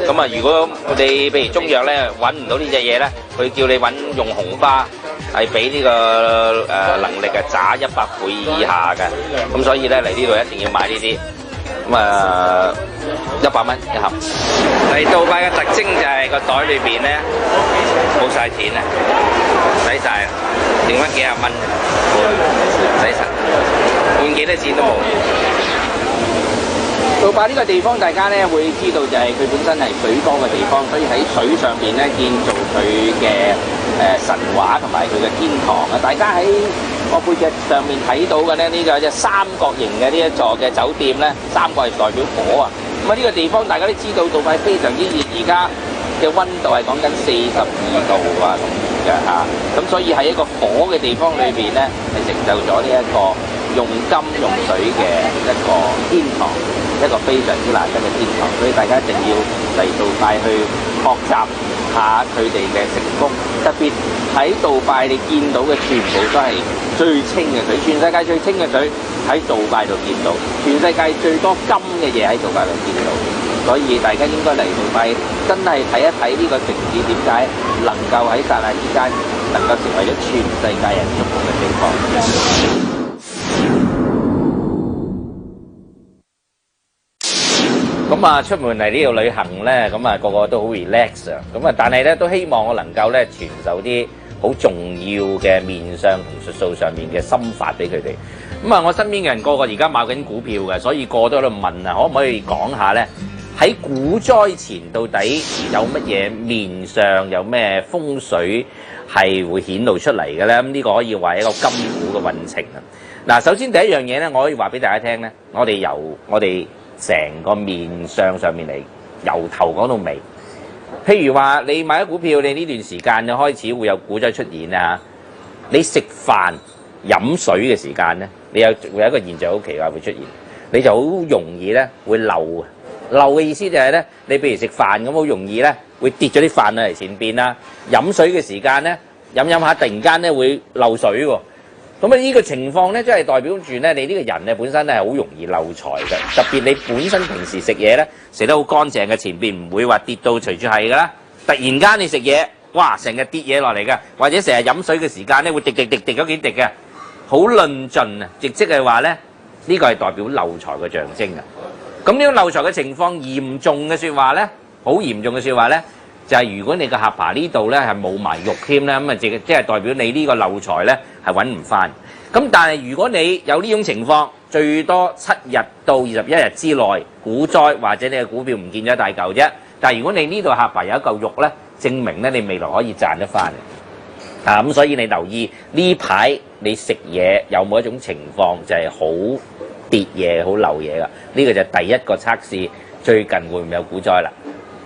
咁啊，如果你譬如中藥咧揾唔到呢隻嘢咧，佢叫你揾用紅花，係俾呢個能力嘅渣100倍以下嘅。咁所以咧嚟呢度一定要買呢啲。咁啊，100蚊一盒。嚟杜拜嘅特徵就係個袋裏邊咧冇晒錢啊，使晒，剩翻幾廿蚊，使晒，換幾多錢都冇。杜拜呢個地方，大家咧會知道就係佢本身係水多嘅地方，所以喺水上邊咧建造佢嘅神話同埋佢嘅天堂啊！大家喺我背脊上面睇到嘅咧，呢個隻三角形嘅呢一座嘅酒店咧，三角係代表火啊！咁啊，呢個地方大家都知道，杜拜非常之熱，而家嘅溫度係講緊42度啊咁嘅嚇，咁所以喺一個火嘅地方裏邊咧，係成就咗呢一個用金用水嘅一個天堂，一個非常之難得嘅天堂，所以大家一定要嚟杜拜去學習下佢哋嘅成功。特別喺杜拜你見到嘅全部都係最清嘅水，全世界最清嘅水喺杜拜度見到，全世界最多金嘅嘢喺杜拜度見到，所以大家應該嚟杜拜真係睇一睇呢個城市點解能夠喺剎那之間能夠成為咗全世界人矚目嘅地方。咁啊，出門嚟呢度旅行咧，咁啊個個都好 relax 啊！咁啊，但係咧都希望我能夠咧傳授啲好重要嘅面相同術數上面嘅心法俾佢哋。咁啊，我身邊嘅人個個而家買緊股票嘅，所以個個都喺度問啊，可唔可以講下咧？喺股災前到底有乜嘢面相，有咩風水係會顯露出嚟嘅咧？咁呢個可以話係一個金股嘅運程啊！嗱，首先第一樣嘢咧，我可以話俾大家聽咧，我哋成個面相上面嚟，由頭講到尾。譬如話你買咗股票，你呢段時間就開始會有股災出現啊！你食飯飲水嘅時間咧，你會有一個現象好奇怪會出現，你就好容易咧會漏。漏嘅意思就係咧，你譬如食飯咁，好容易咧會跌咗啲飯嚟前邊啦。飲水嘅時間咧，飲下突然間咧會漏水喎。咁啊，呢個情況咧，即係代表住咧，你呢個人咧本身咧係好容易漏財嘅。特別你本身平時食嘢咧食得好乾淨嘅，前邊唔會話跌到隨處係噶啦。突然間你食嘢，哇，成日跌嘢落嚟嘅，或者成日飲水嘅時間咧會滴咗幾滴嘅，好論盡啊！亦即係話咧，呢個係代表漏財嘅象徵啊。咁呢種漏財嘅情況嚴重嘅説話咧，好嚴重嘅説話咧，就係如果你個下巴呢度咧係冇埋肉添咧，咁啊即係代表你呢個漏財咧係揾唔翻。咁但係如果你有呢種情況，最多7日到21日之內股災，或者你嘅股票唔見咗一大嚿啫。但係如果你呢度下巴有一嚿肉咧，證明咧你未來可以賺得翻。咁所以你留意呢排你食嘢有冇一種情況就係好跌嘢、好漏嘢噶？呢個就係第一個測試，最近會唔會有股災啦？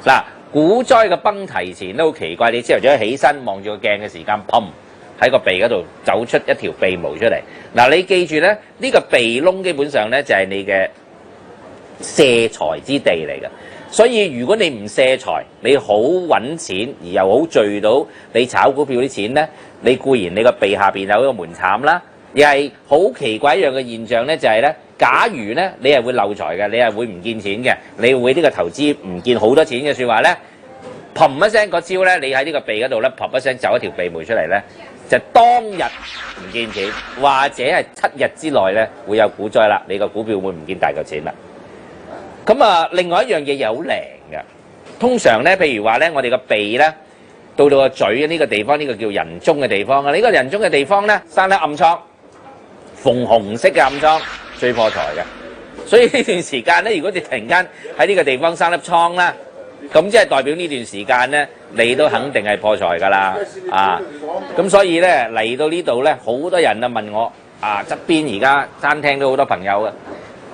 嗱，股災嘅崩提前都好奇怪，你朝頭早起身望住個鏡嘅時間，砰！喺個鼻嗰度走出一條鼻毛出嚟。嗱，你記住咧，呢個鼻窿基本上咧就係你嘅卸財之地嚟嘅。所以如果你唔卸財，你好揾錢而又好聚到你炒股票啲錢咧，你固然你個鼻下邊有一個門檻啦，而係好奇怪一樣嘅現象咧，就係咧，假如咧你係會漏財嘅，你係會唔見錢嘅，你會呢個投資唔見好多錢嘅説話咧，砰一聲嗰招咧，你喺呢個鼻嗰度咧，砰一聲走一條鼻毛出嚟咧，就當日唔見錢，或者係7日之內咧會有股災啦，你個股票會唔見大嚿錢啦。咁啊，另外一樣嘢又好靈嘅，通常咧，譬如話咧，我哋個鼻咧到個嘴呢個地方，呢個叫人中嘅地方啊，呢個人中嘅地方咧生粒暗瘡，逢紅色嘅暗瘡最破財嘅。所以呢段時間咧，如果你突然間喺呢個地方生粒瘡啦，咁即係代表呢段時間咧，你都肯定係破財㗎啦，啊！咁所以咧嚟到呢度咧，好多人啊問我啊，側邊而家餐廳都好多朋友啊，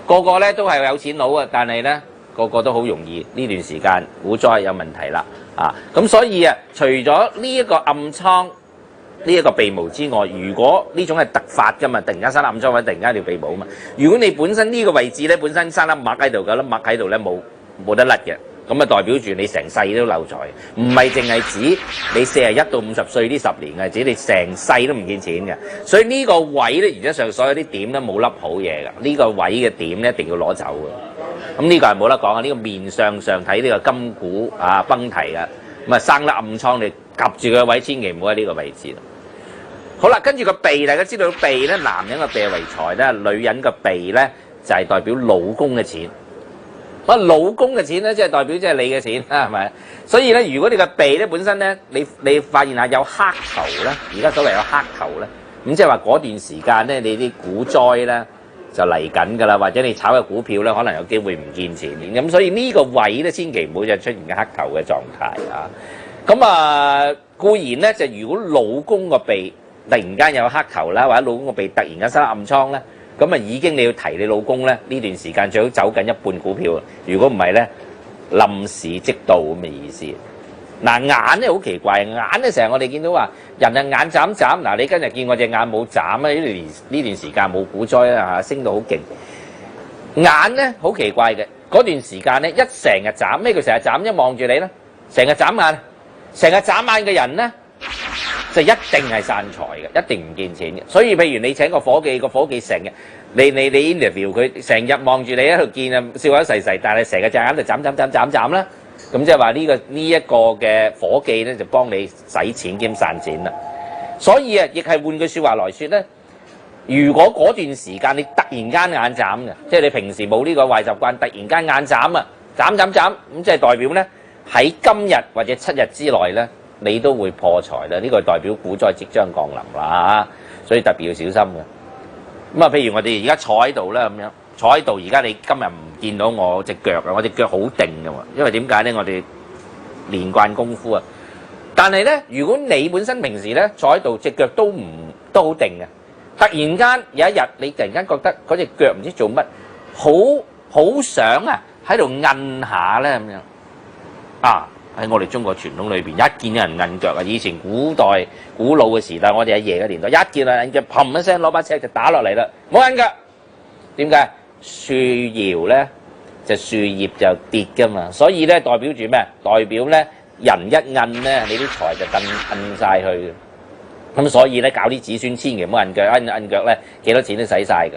個個咧都係有錢佬啊，但係咧個個都好容易呢段時間股災有問題啦啊！咁所以啊，除咗呢一個暗瘡呢一個鼻毛之外，如果呢種係突發㗎嘛，突然間生粒暗瘡或者突然間條鼻毛啊嘛，如果你本身呢個位置咧本身生粒癦喺度嘅，粒癦喺度咧冇得甩嘅。咁啊，代表住你成世都漏財，唔係淨係指你41到50歲呢10年嘅，指你成世都唔見錢嘅。所以呢個位咧，原則上所有啲點咧冇粒好嘢㗎。呢個位嘅點咧一定要攞走嘅。咁呢個係冇得講啊！呢個面相睇呢個筋骨啊崩堤嘅，咁啊生粒暗瘡，你夾住個位，千祈唔好喺呢個位置。好啦，跟住個鼻，大家知道鼻咧，男人個鼻為財咧，女人個鼻咧就係代表老公嘅錢。老公嘅錢咧，即係代表即係你嘅錢啦，係咪？所以咧，如果你個鼻咧本身咧，你發現下有黑頭咧，而家所謂有黑頭咧，咁即係話嗰段時間咧，你啲股災咧就嚟緊㗎啦，或者你炒嘅股票咧，可能有機會唔見錢。咁所以呢個位咧，千祈唔好就出現嘅黑頭嘅狀態啊。咁啊，固然咧就如果老公個鼻突然間有黑頭啦，或者老公個鼻突然間生暗瘡咧。咁啊，已經你要提你老公咧，呢段時間最好走緊一半股票，如果唔係咧，冧市即到咁嘅意思。嗱，眼咧好奇怪，眼咧成日我哋見到話人啊眼眨眨，嗱你今日見我隻眼冇眨啊，呢段時間冇股災啊嚇，升到好勁。眼咧好奇怪嘅，嗰段時間咧一成日眨，咩叫成日眨？一望住你咧，成日眨眼，成日眨眼嘅人咧。就一定係散財嘅，一定唔見錢嘅。所以譬如你請個夥計，個夥計成日你 interview 佢，成日望住你喺度見啊，笑口噬噬，但係成日隻眼就斬啦。咁即係話呢一個嘅夥計咧，就幫你使錢兼散錢啦。所以啊，亦係換句説話來説咧，如果嗰段時間你突然間眼眨嘅，即係你平時冇呢個壞習慣，突然間眼眨啊，眨，咁即係代表咧喺今日或者7日之內咧。你都會破財啦，呢個代表股災即將降臨啦，所以特別要小心嘅。咁啊，譬如我哋而家坐喺度啦，咁樣坐喺度，而家你今日唔見到我隻腳啊，我隻腳好定嘅喎，因為點解咧？我哋練慣功夫啊。但係咧，如果你本身平時咧坐喺度，隻腳都好定嘅，突然間有一日你突然間覺得嗰隻腳唔知做乜，好想啊喺度摁下咧咁樣啊！喺我哋中國傳統裏邊，一見有人摁腳啊！以前古老嘅時代，我哋阿爺嘅年代，一見啊摁腳，砰一聲攞把尺就打落嚟啦，冇摁腳。點解？樹搖咧就樹葉就跌噶嘛，所以咧代表住咩？代表咧人一摁咧，你啲財就摁晒去。咁所以咧搞啲子孫千祈唔好摁腳，摁腳咧幾多錢都使晒㗎。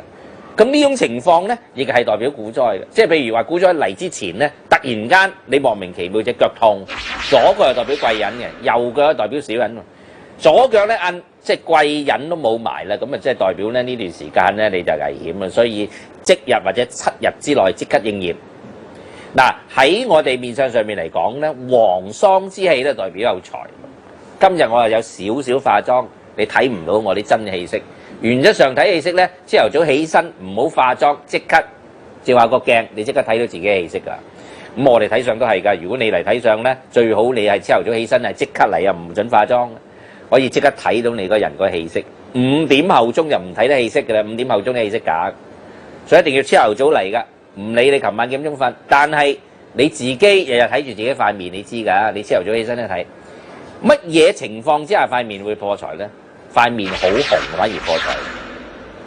咁呢種情況咧，亦係代表股災嘅，即係譬如話股災嚟之前咧，突然間你莫名其妙隻腳痛，左腳係代表貴人嘅，右腳係代表小人喎。左腳咧按即係貴人都冇埋啦，咁啊即係代表咧呢段時間咧你就危險啦，所以即日或者7日之內即刻應驗。嗱喺我哋面相上面嚟講咧，黃桑之氣咧代表有財。今日我又有少少化妝，你睇唔到我啲真氣息。原則上睇氣息咧，朝頭早起身唔好化妝，即刻照下個鏡，你即刻睇到自己嘅氣息㗎。咁我哋睇相都係㗎。如果你嚟睇相咧，最好你係朝頭早起身係即刻嚟啊，唔準化妝，可以即刻睇到你個人個氣息。5點後鐘就唔睇得氣息㗎啦，5點後鐘啲氣息假，所以一定要朝頭早嚟㗎。唔理你琴晚幾點鐘瞓，但係你自己日日睇住自己塊面，你知㗎。你朝頭早起身咧睇乜嘢情況之下塊面會破財咧？塊面好紅反而破財，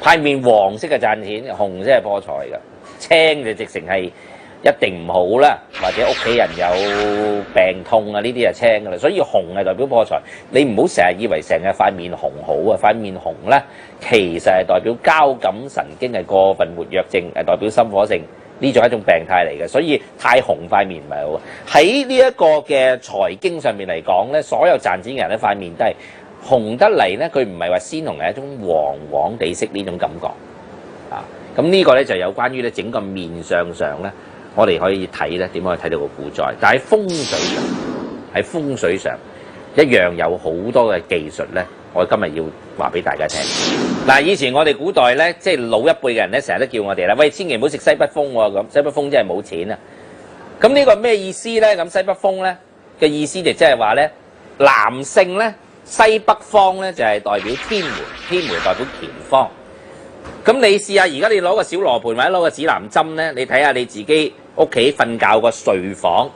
塊面黃色嘅賺錢，紅色係破財㗎，青就直情係一定唔好啦，或者屋企人有病痛啊呢啲就青㗎啦，所以紅係代表破財。你唔好成日以為成日塊面紅好啊，塊面紅咧其實係代表交感神經係過分活躍症，係代表心火盛，呢種係一種病態嚟嘅，所以太紅塊面唔係好。喺呢一個嘅財經上面嚟講咧，所有賺錢嘅人咧塊面都係紅得嚟咧，佢唔係話鮮紅，係一種黃黃地色呢種感覺啊。咁呢個咧就有關於咧整個面相上咧，我哋可以睇咧點樣去睇到個股災。但係喺風水上一樣有好多嘅技術咧，我今日要話俾大家聽。嗱，以前我哋古代咧，即係老一輩嘅人咧，成日都叫我哋啦，喂，千祈唔好食西北風喎，咁西北風真係冇錢啊。咁呢個咩意思咧？咁西北風咧嘅意思就即係話咧，男性咧。西北方咧就係代表天門，天門代表乾方。咁你試下而家你攞個小羅盤或者攞個指南針咧，你睇下你自己屋企瞓覺個睡房，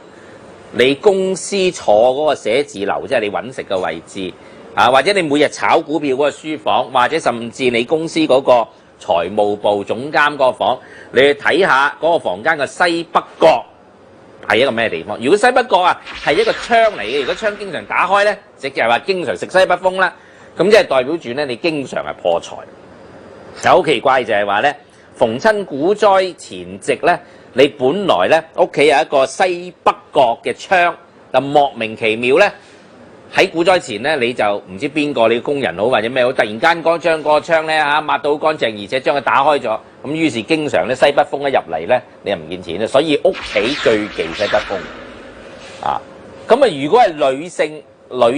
你公司坐嗰個寫字樓，即係你揾食嘅位置啊，或者你每日炒股票嗰個書房，或者甚至你公司嗰個財務部總監嗰個房，你去睇下嗰個房間嘅西北角係一個咩地方？如果西北角啊係一個窗嚟嘅，如果窗經常打開咧，即係話經常食西北風啦，咁即係代表住咧你經常係破財。好奇怪就係話咧，逢親股災前夕咧，你本來咧屋企有一個西北角嘅窗，就莫名其妙咧喺股災前咧你就唔知邊個你工人好或者咩好，突然間將嗰個窗咧抹到乾淨，而且將佢打開咗，咁於是經常咧西北風一入嚟咧你又唔見錢啦，所以屋企最忌西北風啊。咁啊如果係女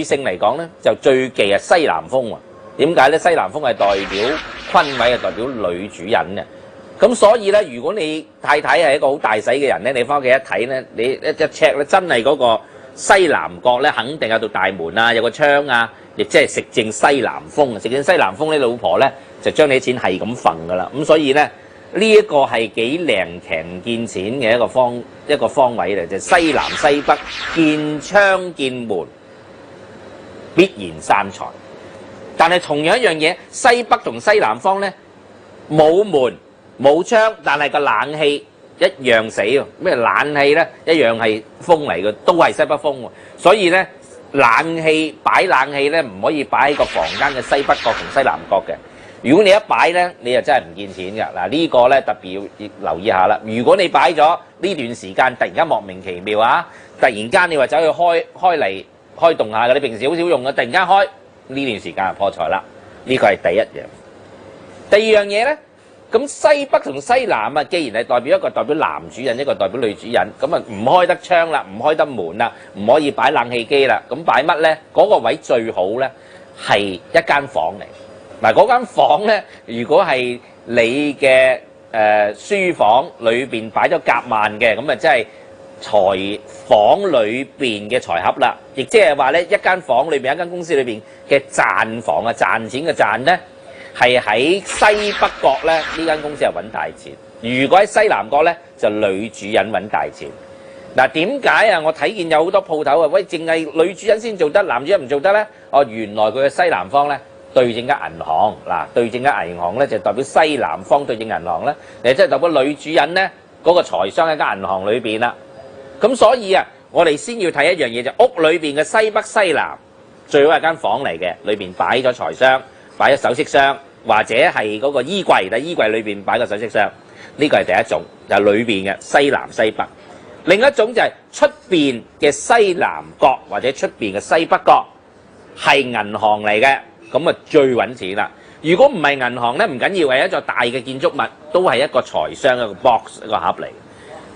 性嚟講咧，就最忌係西南風喎。點解咧？西南風係代表坤位，係代表女主人嘅。咁所以咧，如果你太太係一個好大使嘅人咧，你翻屋企一睇咧，你一 check 咧，真係嗰個西南角咧，肯定有道大門啊，有個窗啊，亦即係食正西南風。食正西南風，你老婆咧就將你啲錢係咁揈噶啦。咁所以咧，呢一個係幾靈強見錢嘅一個方位嚟，就係西南西北見窗見門，必然生財。但係同樣一樣嘢，西北同西南方咧冇門冇窗，但係個冷氣一樣死喎。咩冷氣咧？一樣係風嚟嘅，都係西北風喎。所以咧，擺冷氣咧唔可以擺喺個房間嘅西北角同西南角嘅。如果你一擺咧，你就真係唔見錢㗎。嗱，呢個咧特別要留意下啦。如果你擺咗呢段時間，突然間莫名其妙啊，突然間你話走去開動下嘅，你平時好少用嘅，突然間開。呢段時間就破財啦，呢個係第一樣。第二樣嘢咧，咁西北同西南啊，既然係代表一個代表男主人，一個代表女主人，咁啊唔開得窗啦，唔開得門啦，唔可以擺冷氣機啦，咁擺乜咧？嗰個位最好咧係一間房嚟。嗱，嗰間房咧，如果係你嘅書房裏邊擺咗夾萬嘅，咁啊即係財房裏邊嘅財盒啦，亦即係話咧，一間房裏邊，一間公司裏邊嘅賺房啊，賺錢嘅賺咧，係喺西北角咧，呢間公司係揾大錢；如果喺西南角咧，就女主人揾大錢。嗱，點解啊？我睇見有好多鋪頭啊，喂，淨係女主人先做得，男主人唔做得咧？哦，原來佢嘅西南方咧對正間銀行，嗱，對正間銀行咧就代表西南方對正銀行咧，即係代表女主人咧嗰個財商喺間銀行裏邊啦。咁所以啊，我哋先要睇一樣嘢，就屋裏邊嘅西北西南最好係間房嚟嘅，裏邊擺咗財箱，擺咗首飾箱，或者係嗰個衣櫃，但衣櫃裏邊擺個首飾箱，呢個係第一種，就係裏邊嘅西南西北。另一種就係出邊嘅西南角或者出邊嘅西北角係銀行嚟嘅，咁啊最揾錢啦。如果唔係銀行咧，唔緊要，係一座大嘅建築物，都係一個財箱，一個 box， 一個盒嚟。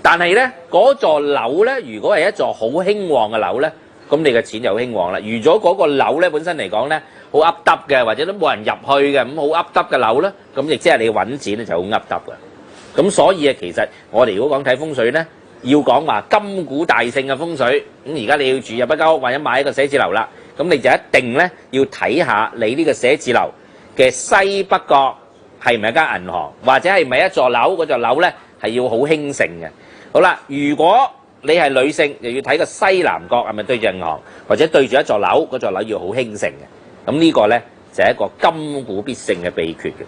但係咧，嗰座樓咧，如果係一座好興旺嘅樓咧，咁你嘅錢就好興旺啦。如果嗰個樓咧本身嚟講咧，好噏耷嘅，或者都冇人入去嘅，咁好噏耷嘅樓咧，咁亦即係你揾錢咧就好噏耷嘅。咁所以啊，其實我哋如果講睇風水咧，要講話金股大勝嘅風水。咁而家你要住入一間屋或者買一個寫字樓啦，咁你就一定咧要睇下你呢個寫字樓嘅西北角係唔係一間銀行，或者係唔係一座樓，嗰座樓咧係要好興盛嘅。好啦，如果你係女性，就要睇個西南角係咪對住銀行，或者對住一座樓，嗰座樓要好興盛嘅。咁呢個咧就係一個金股必勝嘅秘訣嘅。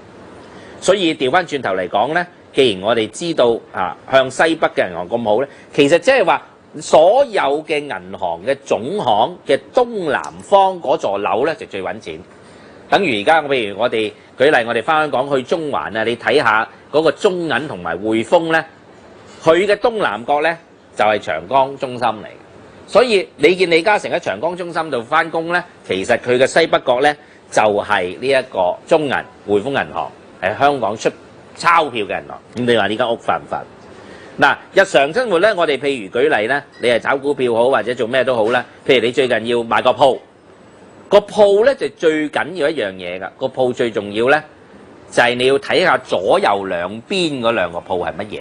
所以調翻轉頭嚟講咧，既然我哋知道向西北嘅銀行咁好咧，其實即係話所有嘅銀行嘅總行嘅東南方嗰座樓咧就最揾錢。等於而家譬如我哋舉例，我哋翻香港去中環啊，你睇下嗰個中銀同埋匯豐咧。佢嘅東南角咧就係長江中心嚟，所以你見李嘉誠喺長江中心度翻工咧，其實佢嘅西北角咧就係呢一個中銀匯豐銀行，係香港出鈔票嘅銀行。咁你話呢間屋犯唔犯？嗱，日常生活咧，我哋譬如舉例咧，你係炒股票好或者做咩都好啦。譬如你最近要買個鋪，個鋪咧就最緊要一樣嘢㗎。個鋪最重要咧就係你要睇下左右兩邊嗰兩個鋪係乜嘢。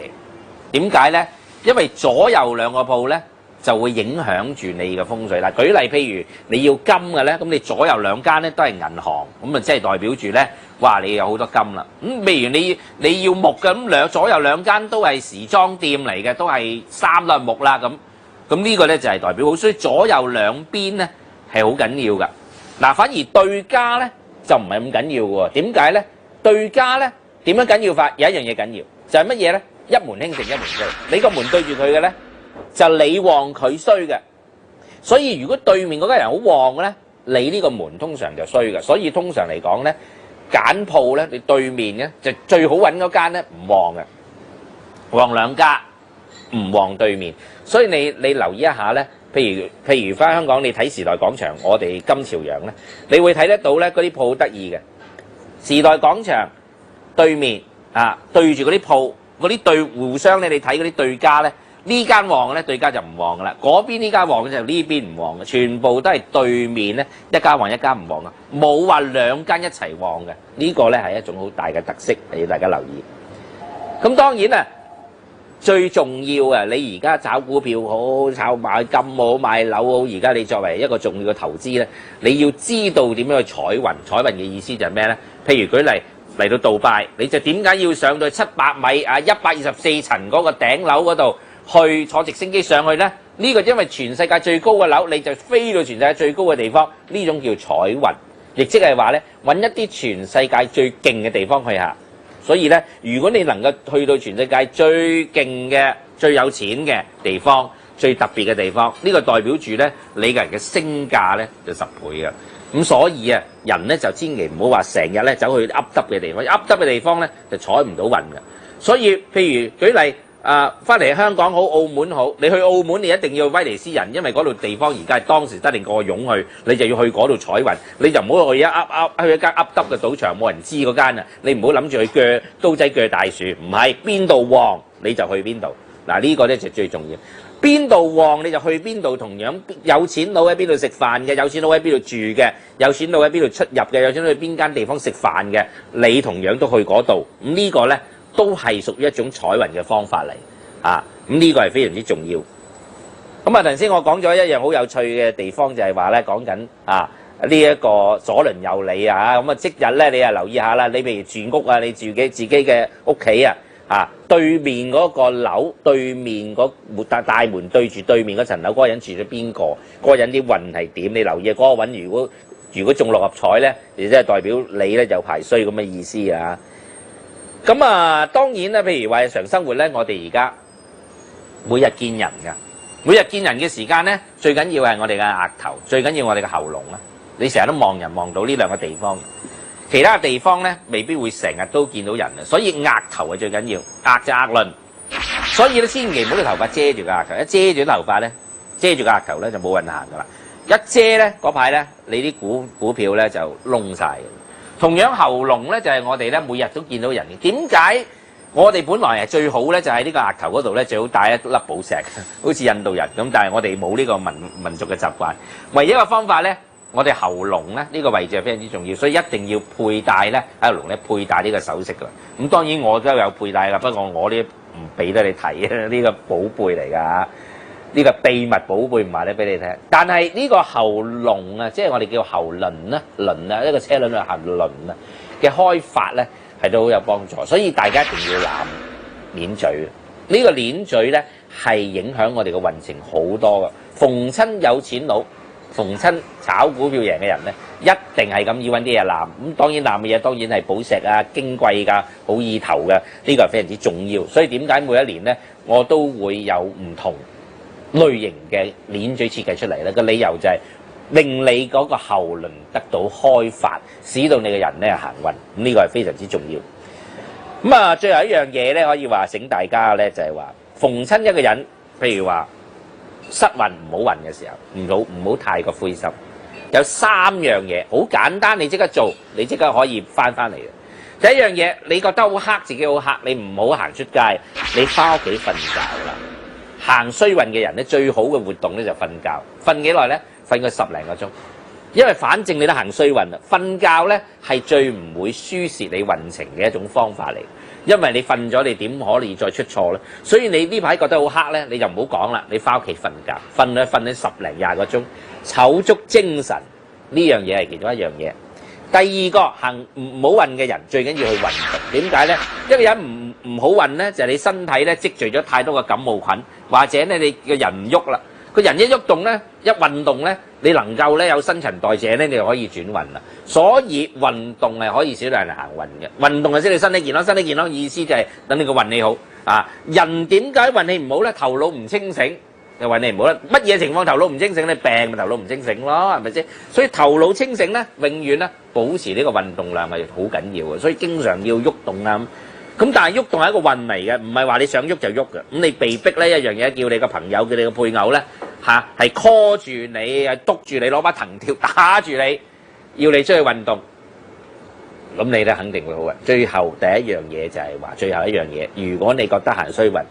點解咧？因為左右兩個鋪咧就會影響住你嘅風水啦。舉例譬如你要金嘅咧，咁你左右兩間咧都係銀行，咁啊即係代表住咧，哇你有好多金啦。譬如你要木嘅，咁左右兩間都係時裝店嚟嘅，都係衫都係木啦咁呢個咧就係代表好，所以左右兩邊咧係好緊要噶。嗱，反而對家咧就唔係咁緊要嘅喎。點解咧？對家咧點樣緊要法？有一樣嘢緊要，就係乜嘢咧？一門興盛一門衰。你個門對住佢嘅咧，就你旺佢衰嘅。所以如果對面嗰家人好旺嘅咧，你呢個門通常就衰嘅。所以通常嚟講咧，揀鋪咧，你對面咧就最好揾嗰間咧唔旺嘅，旺兩家，唔旺對面。所以你留意一下咧，譬如翻香港你睇時代廣場，我哋金朝陽咧，你會睇得到咧嗰啲鋪好得意嘅。時代廣場對面啊，對住嗰啲鋪，嗰啲對互相咧，你睇嗰啲對家咧，呢間旺咧，對家就唔旺噶啦。嗰邊呢間旺就呢邊唔旺嘅，全部都係對面咧一家旺一家唔旺嘅，冇話兩間一齊旺嘅。呢個咧係一種好大嘅特色，要大家留意。咁當然啊，最重要啊，你而家炒股票好，炒買金好，買樓好，而家你作為一個重要嘅投資咧，你要知道點樣去採運。採運嘅意思就係咩咧？譬如舉例嚟到杜拜，你就點解要上到700米啊124層嗰個頂樓嗰度去坐直升機上去咧？呢個因為全世界最高嘅樓，你就飛到全世界最高嘅地方，呢種叫採運，亦即係話咧揾一啲全世界最勁嘅地方去下。所以咧，如果你能夠去到全世界最勁嘅、最有錢嘅地方、最特別嘅地方，呢個代表住咧你個人嘅升價咧就10倍嘅。咁所以啊，人咧就千祈唔好話成日咧走去噏耷嘅地方，噏耷嘅地方咧就採唔到運嘅。所以譬如舉例翻嚟香港好，澳門好，你去澳門你一定要威尼斯人，因為嗰度地方而家係當時得令個湧去，你就要去嗰度採運，你就唔好去去一間噏耷嘅賭場，冇人知嗰間啊！你唔好諗住去鋸刀仔鋸大樹，唔係邊度旺你就去邊度。嗱呢個咧就最重要。邊度旺你就去邊度，同樣有錢佬喺邊度食飯嘅，有錢佬喺邊度住嘅，有錢佬喺邊度出入嘅，有錢佬去邊間地方食飯嘅，你同樣都去嗰度。咁呢個咧都係屬於一種採運嘅方法嚟啊！咁呢個係非常之重要。咁啊，頭先我講咗一樣好有趣嘅地方，就係話咧講緊呢一個左鄰右里啊，咁啊即日咧你啊留意下啦，你譬如住屋啊，你住自己嘅屋企對面嗰個樓，對面嗰大門對住對面嗰層樓，嗰個人住咗邊個？嗰個人啲運係點？你留意嗰個運，如果中6合彩咧，亦即係代表你咧就排衰咁嘅意思啊！咁啊，當然啦，譬如話日常生活咧，我哋而家每日見人㗎，每日見人嘅時間咧，最緊要係我哋嘅額頭，最緊要我哋嘅喉嚨啊！你成日都望人望到呢兩個地方。其他地方咧，未必會成日都見到人啊，所以額頭係最緊要，額就額論。所以咧，千祈唔好啲頭髮遮住個額頭，一遮住啲頭髮咧，遮住個額頭咧就冇運行噶啦。一遮咧嗰排咧，你啲股票咧就窿晒。同樣喉嚨咧就係我哋咧每日都見到人嘅。點解我哋本來係最好咧？就喺呢個額頭嗰度咧，最好帶一粒寶石，好似印度人咁。但係我哋冇呢個民族嘅習慣，唯一一個方法咧。我哋喉嚨咧呢個位置係非常之重要，所以一定要佩戴咧喺喉嚨咧佩戴呢個首飾㗎。咁當然我都有佩戴㗎，不過我呢唔俾得你睇啊！呢個寶貝嚟㗎，呢個秘密寶貝唔話得俾你聽。但係呢個喉嚨啊，即係我哋叫喉輪啦，輪啊，一個車輪嘅喉輪啊嘅開發咧係都好有幫助，所以大家一定要攬鏈嘴。呢個鏈嘴咧係影響我哋嘅運程好多㗎。逢親有錢佬。逢親炒股票贏嘅人咧，一定係咁要揾啲嘢攬。咁當然攬嘅嘢當然係寶石啊、矜貴㗎、好意頭㗎，呢個係非常之重要。所以點解每一年咧，我都會有唔同類型嘅鏈嘴設計出嚟咧？個理由就係令你嗰個喉輪得到開發，使到你嘅人咧行運。咁呢個係非常之重要。咁啊，最後一樣嘢咧，可以話醒大家咧，就係話逢親一個人，譬如話失運唔好運嘅時候，唔好太過灰心。有3樣嘢好簡單，你即刻做，你即刻可以翻嚟嘅。第一樣嘢，你覺得好黑，自己好黑，你唔好行出街，你翻屋企瞓覺啦。行衰運嘅人咧，最好嘅活動咧就瞓覺。瞓幾耐咧？瞓個10零個鐘，因為反正你都行衰運啦。瞓覺咧係最唔會輸蝕你運程嘅一種方法嚟。因為你瞓咗，你點可以再出錯咧？所以你呢排覺得好黑咧，你就唔好講啦，你翻屋企瞓覺，瞓咗10零20個鐘，儲足精神，呢樣嘢係其中一樣嘢。第二個行唔好運嘅人，最緊要去運動。點解咧？一個人唔好運咧，就係你身體咧積聚咗太多嘅感冒菌，或者咧你個人唔喐啦。個人一喐動咧，一運動咧，你能夠咧有新陳代謝咧，你就可以轉運啦。所以運動係可以少量人行運嘅。運動係使你身體健康，身體健康意思就係等你個運氣好啊。人點解運氣唔好咧？頭腦唔清醒。又運氣唔好啦，乜嘢情況頭腦唔清醒？你病咪頭腦唔清醒咯，係咪先？所以頭腦清醒咧，永遠咧保持呢個運動量係好緊要嘅，所以經常要喐動啊。咁但係喐動係一個運嚟嘅，唔係話你想喐就喐嘅。咁你被逼咧一樣嘢，叫你個朋友，叫你個配偶咧嚇，係 call 住你，係督住你攞把藤條打住你，要你出去運動。咁你咧肯定會好嘅。最後第一樣嘢就係話，最後一樣嘢，如果你覺得行衰運，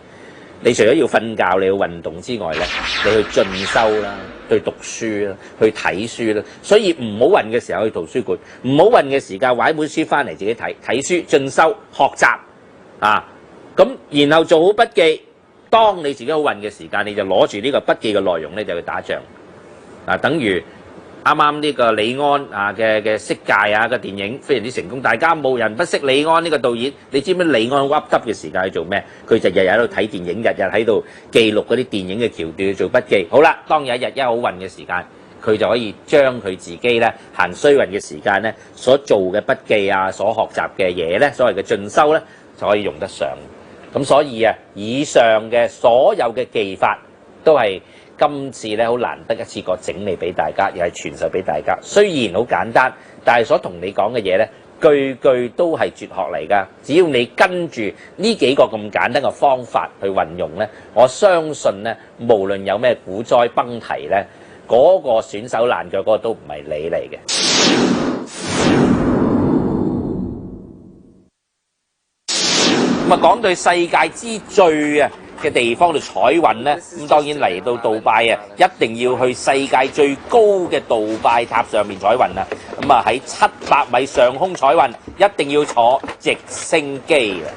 你除咗要瞓覺，你要運動之外咧，你去進修啦，去讀書啦，去睇書啦。所以唔好運嘅時候去圖書館，唔好運嘅時間揾本書翻嚟自己睇書、進修、學習啊。咁然後做好筆記。當你自己好運嘅時間，你就攞住呢個筆記嘅內容咧，就去打仗啊。等於啱啱呢個李安啊嘅色戒啊個電影非常之成功，大家冇人不識李安呢個導演。你知唔知李安噏耷嘅時間去做咩？佢就日日喺度睇電影，日日喺度記錄嗰啲電影嘅橋段去做筆記。好啦，當有一日一好運嘅時間，佢就可以將佢自己咧行衰運嘅時間咧所做嘅筆記啊，所學習嘅嘢咧，所謂嘅進修咧，就可以用得上。咁所以啊，以上嘅所有嘅技法都係今次咧好難得一次過整理俾大家，又係傳授俾大家。雖然好簡單，但係所同你講嘅嘢咧，句句都係絕學嚟㗎。只要你跟住呢幾個咁簡單嘅方法去運用咧，我相信咧，無論有咩股災崩堤咧，嗰個損手爛腳嗰個都唔係你嚟嘅。咁啊，講對世界之最啊嘅地方度彩運咧，咁當然嚟到杜拜啊，一定要去世界最高嘅杜拜塔上面彩運啦。咁啊喺700米上空彩運，一定要坐直升機啊！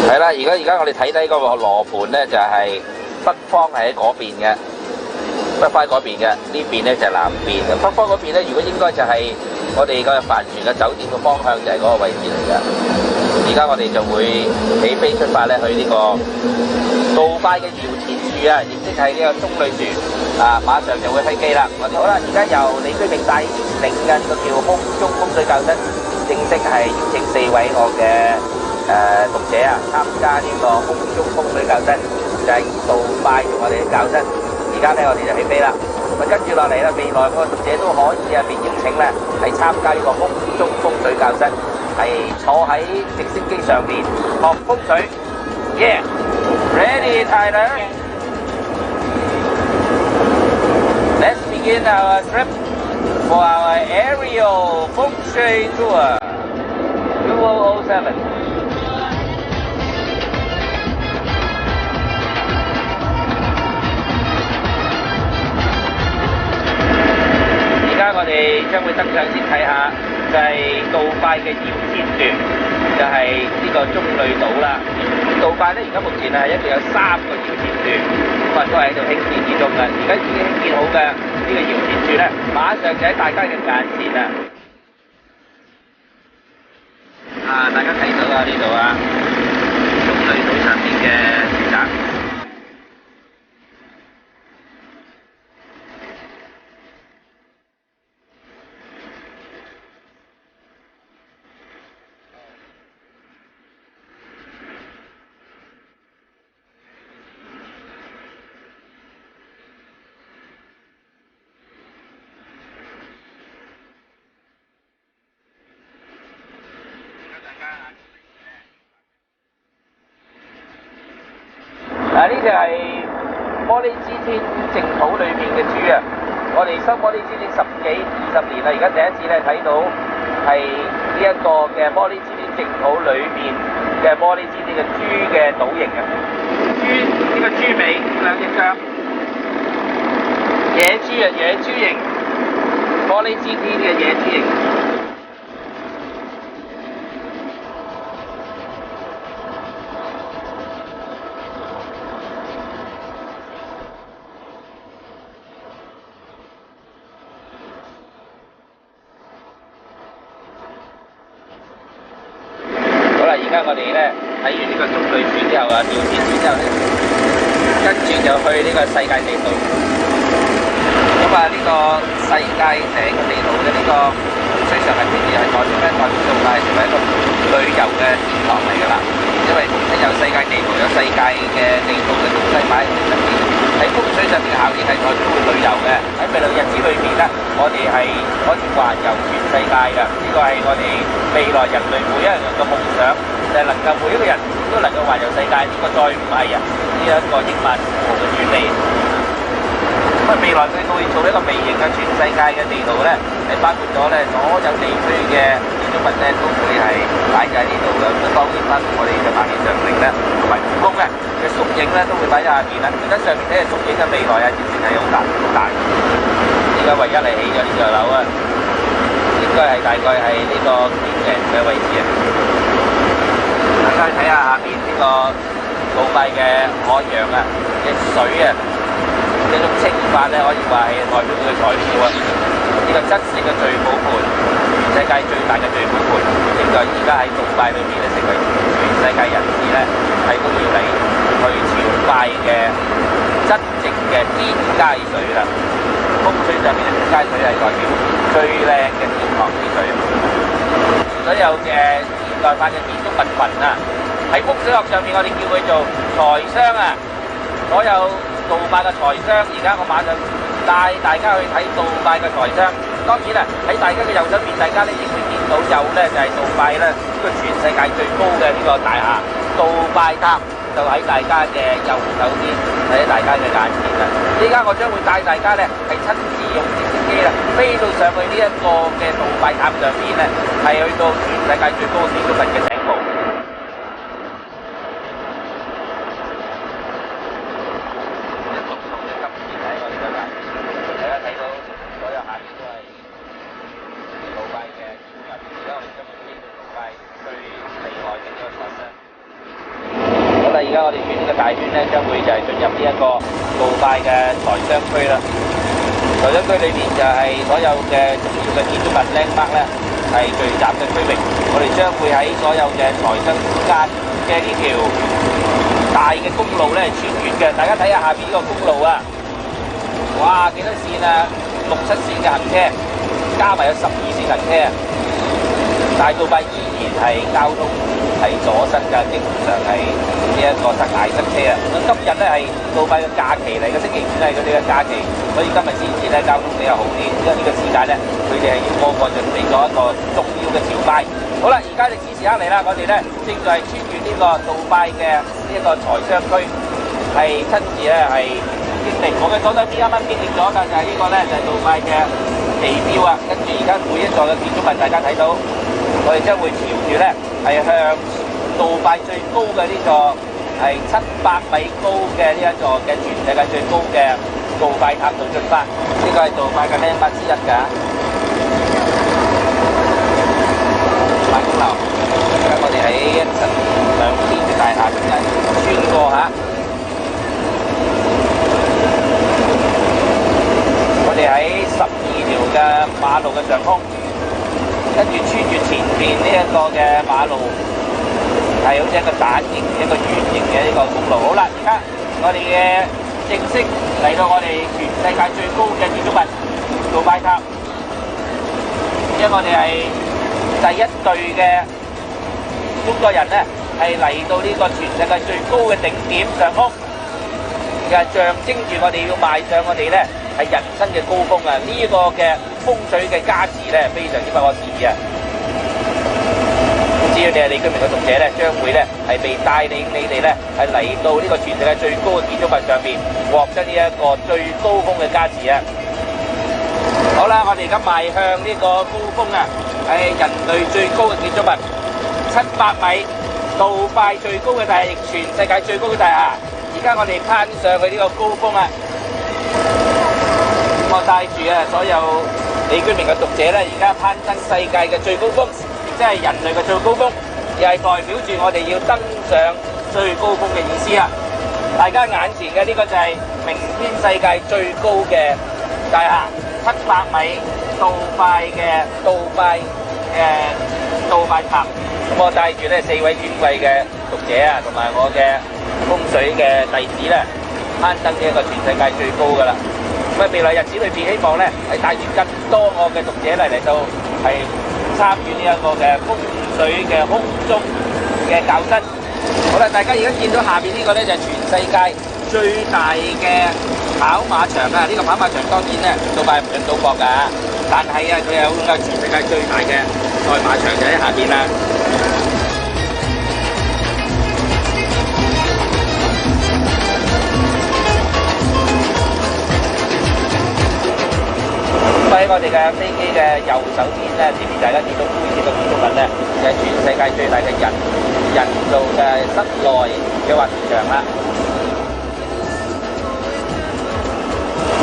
係啦，而家我哋睇低嗰個羅盤咧，就係北方係喺嗰邊嘅，北方喺嗰邊嘅，呢邊咧就係南邊嘅。北方嗰邊咧，如果應該就係我哋個帆船嘅酒店嘅方向，就係嗰個位置嚟嘅。而家我哋就會起飛出發咧，去呢個杜拜嘅搖錢樹啊，亦即係呢個棕櫚樹啊，馬上就會飛機啦。我哋好啦，而家由李居明帶領緊個叫空中風水教室，正式係邀請4位我嘅讀者啊參加呢個空中風水教室，就係杜拜同我哋嘅教室。而家咧我哋就起飛啦。咁跟住落嚟咧，未來個讀者都可以被邀請咧，係參加呢個空中風水教室。係坐喺直升機上面學風水 ，Yeah, ready, Tyler? Let's begin our trip for our aerial 風水 tour 2007。而家我哋將會登上先睇下。就係杜拜嘅搖錢樹，就係呢個棕櫚島啦。杜拜咧，而家目前係一共有3個搖錢樹，咁啊都係喺度興建之中嘅。而家已經興建好嘅呢個搖錢樹咧，馬上就喺大家嘅眼前啦。大家睇到啊呢度啊，棕櫚島上面嘅住宅。呢隻係摩利支天淨土裏面嘅豬啊！我哋收摩利支天10幾20年啦，而家第一次咧睇到係呢一個嘅摩利支天淨土裏面嘅摩利支天嘅豬嘅島形啊！豬呢個豬尾2隻腳，野豬啊，野豬形，摩利支天嘅野豬形。我哋咧睇完呢個中旅船之後啊，調轉之後咧，跟住就去呢個世界地圖。咁啊，呢個世界成個地圖嘅呢個風水上係乜嘢？係代表咩？代表杜拜成為一個旅遊嘅天堂嚟㗎啦。因為本身有世界地圖，有世界嘅地圖嘅東西擺喺上邊，喺風水上面嘅效應係代表會旅遊嘅。喺未來日子裏面咧，我哋係可以環遊全世界㗎。呢個係我哋未來人類每一個人嘅夢想，就係能夠每一個人都能夠環遊世界。呢個再唔係啊，呢一個億萬富豪嘅專利。咁未來佢會做一個微型嘅全世界嘅地圖咧，係包括咗咧所有地區嘅建築物咧都會係擺喺呢度嘅。咁當然包括我哋嘅萬里長城咧，同埋故宮咧嘅縮影咧都會擺喺下邊啦。而家上面睇嘅縮影嘅未來啊，漸漸係好大好大。而家唯一係起咗呢座樓啊，應該係大概係呢個邊嘅位置啊。大家去睇下下邊呢個杜拜嘅海洋啊嘅水啊。呢種清法咧，可以話係代表佢嘅財富啊！呢個質性嘅聚寶盤，全世界最大嘅聚寶盤，應該而家喺杜拜裏面咧，成為全世界人士咧係都要嚟去朝拜嘅真正嘅天街水啦。風水上面嘅天街水係代表最靚嘅天堂之水。所有嘅現代化嘅建築物群啊，喺風水學上面我哋叫佢做財商啊，所有杜拜嘅財商，而家我馬上帶大家去睇杜拜嘅財商。當然啦，喺大家嘅右手邊，大家咧亦會見到有咧就係杜拜咧呢個全世界最高嘅呢個大廈杜拜塔，就喺大家嘅右手邊，喺大家嘅眼前啦。依家我將會帶大家咧係親自用直升機啦，飛到上去呢一個嘅杜拜塔上邊咧，係去到全世界最高建築物嘅頂部。而家我哋轉呢個大圈咧，將會就係進入呢一個杜拜嘅財商區啦。財商區裏邊就係所有嘅重要嘅建築物 landmark 咧，係聚集嘅區域。我哋將會喺所有嘅財商之間嘅呢條大嘅公路咧穿越嘅。大家睇下下邊呢個公路啊，哇，幾多線啊？6、7線嘅行車，加埋有12線行車啊！但係杜拜依然係交通係阻塞㗎，經常係呢一個大塞車啊！咁今日咧係杜拜嘅假期嚟嘅，星期五係佢哋嘅假期，所以今日先至咧交通比較好啲。因為呢個時間咧，佢哋係要個個準備咗一個重要嘅朝拜。好啦，而家歷史時刻嚟啦，我哋咧正在穿越呢個杜拜嘅呢一個財商區，係親自咧係經歷。我嘅左手邊啱啱經歷咗㗎，就係呢個咧就係杜拜嘅地標啊！跟住而家每一座嘅建築物，大家睇到。我哋將會朝住咧係向杜拜最高嘅呢座係700米高嘅呢一座嘅全世界最高嘅杜拜塔度進發。呢個係杜拜嘅landmark之一㗎。辦公樓，而家我哋喺一層2邊嘅大廈中間穿過嚇。我哋喺12條嘅馬路嘅上空。跟住穿越前邊呢一個嘅馬路，係好似一個蛋形、一個圓形嘅呢個公路。好啦，而家我哋嘅正式嚟到我哋全世界最高嘅建築物杜拜塔，因為我哋係第一隊嘅中國人咧，係嚟到呢個全世界最高嘅頂點上空，就係象徵住我哋要邁上我哋咧係人生嘅高峰啊！呢個嘅風水嘅加持咧，非常之不可思議啊！只要你係李居明嘅讀者咧，將會咧係被帶領你哋咧係嚟到呢個全世界最高嘅建築物上面，獲得呢一個最高峰嘅加持啊！好啦，我哋而家邁向呢個高峰啊，係人類最高嘅建築物，700米，杜拜最高嘅大廈，全世界最高嘅大廈。而家我哋攀上去呢個高峰啊！我帶住所有李居明嘅讀者咧，而家攀登世界嘅最高峰，亦即係人類嘅最高峰，又係代表住我哋要登上最高峰嘅意思啊！大家眼前嘅呢個就係明天世界最高嘅大廈，700米杜拜嘅杜拜塔，咁我帶住呢4位尊貴嘅讀者啊，同埋我嘅風水嘅弟子咧，攀登呢一個全世界最高噶啦。咁未來日子裏邊，希望咧係帶住更多我嘅讀者嚟到係參與呢一個嘅風水嘅空中嘅教室。好啦，大家而家見到下邊呢個咧就係全世界最大嘅跑馬場啊！呢個跑馬場當然咧，杜拜唔準賭博㗎，但係啊，佢有全世界最大嘅賽馬場就喺下邊啦。喺我哋嘅飛機嘅右手邊咧，前面大家見到灰色嘅建築物咧，就係全世界最大嘅人造嘅室內嘅滑雪場啦。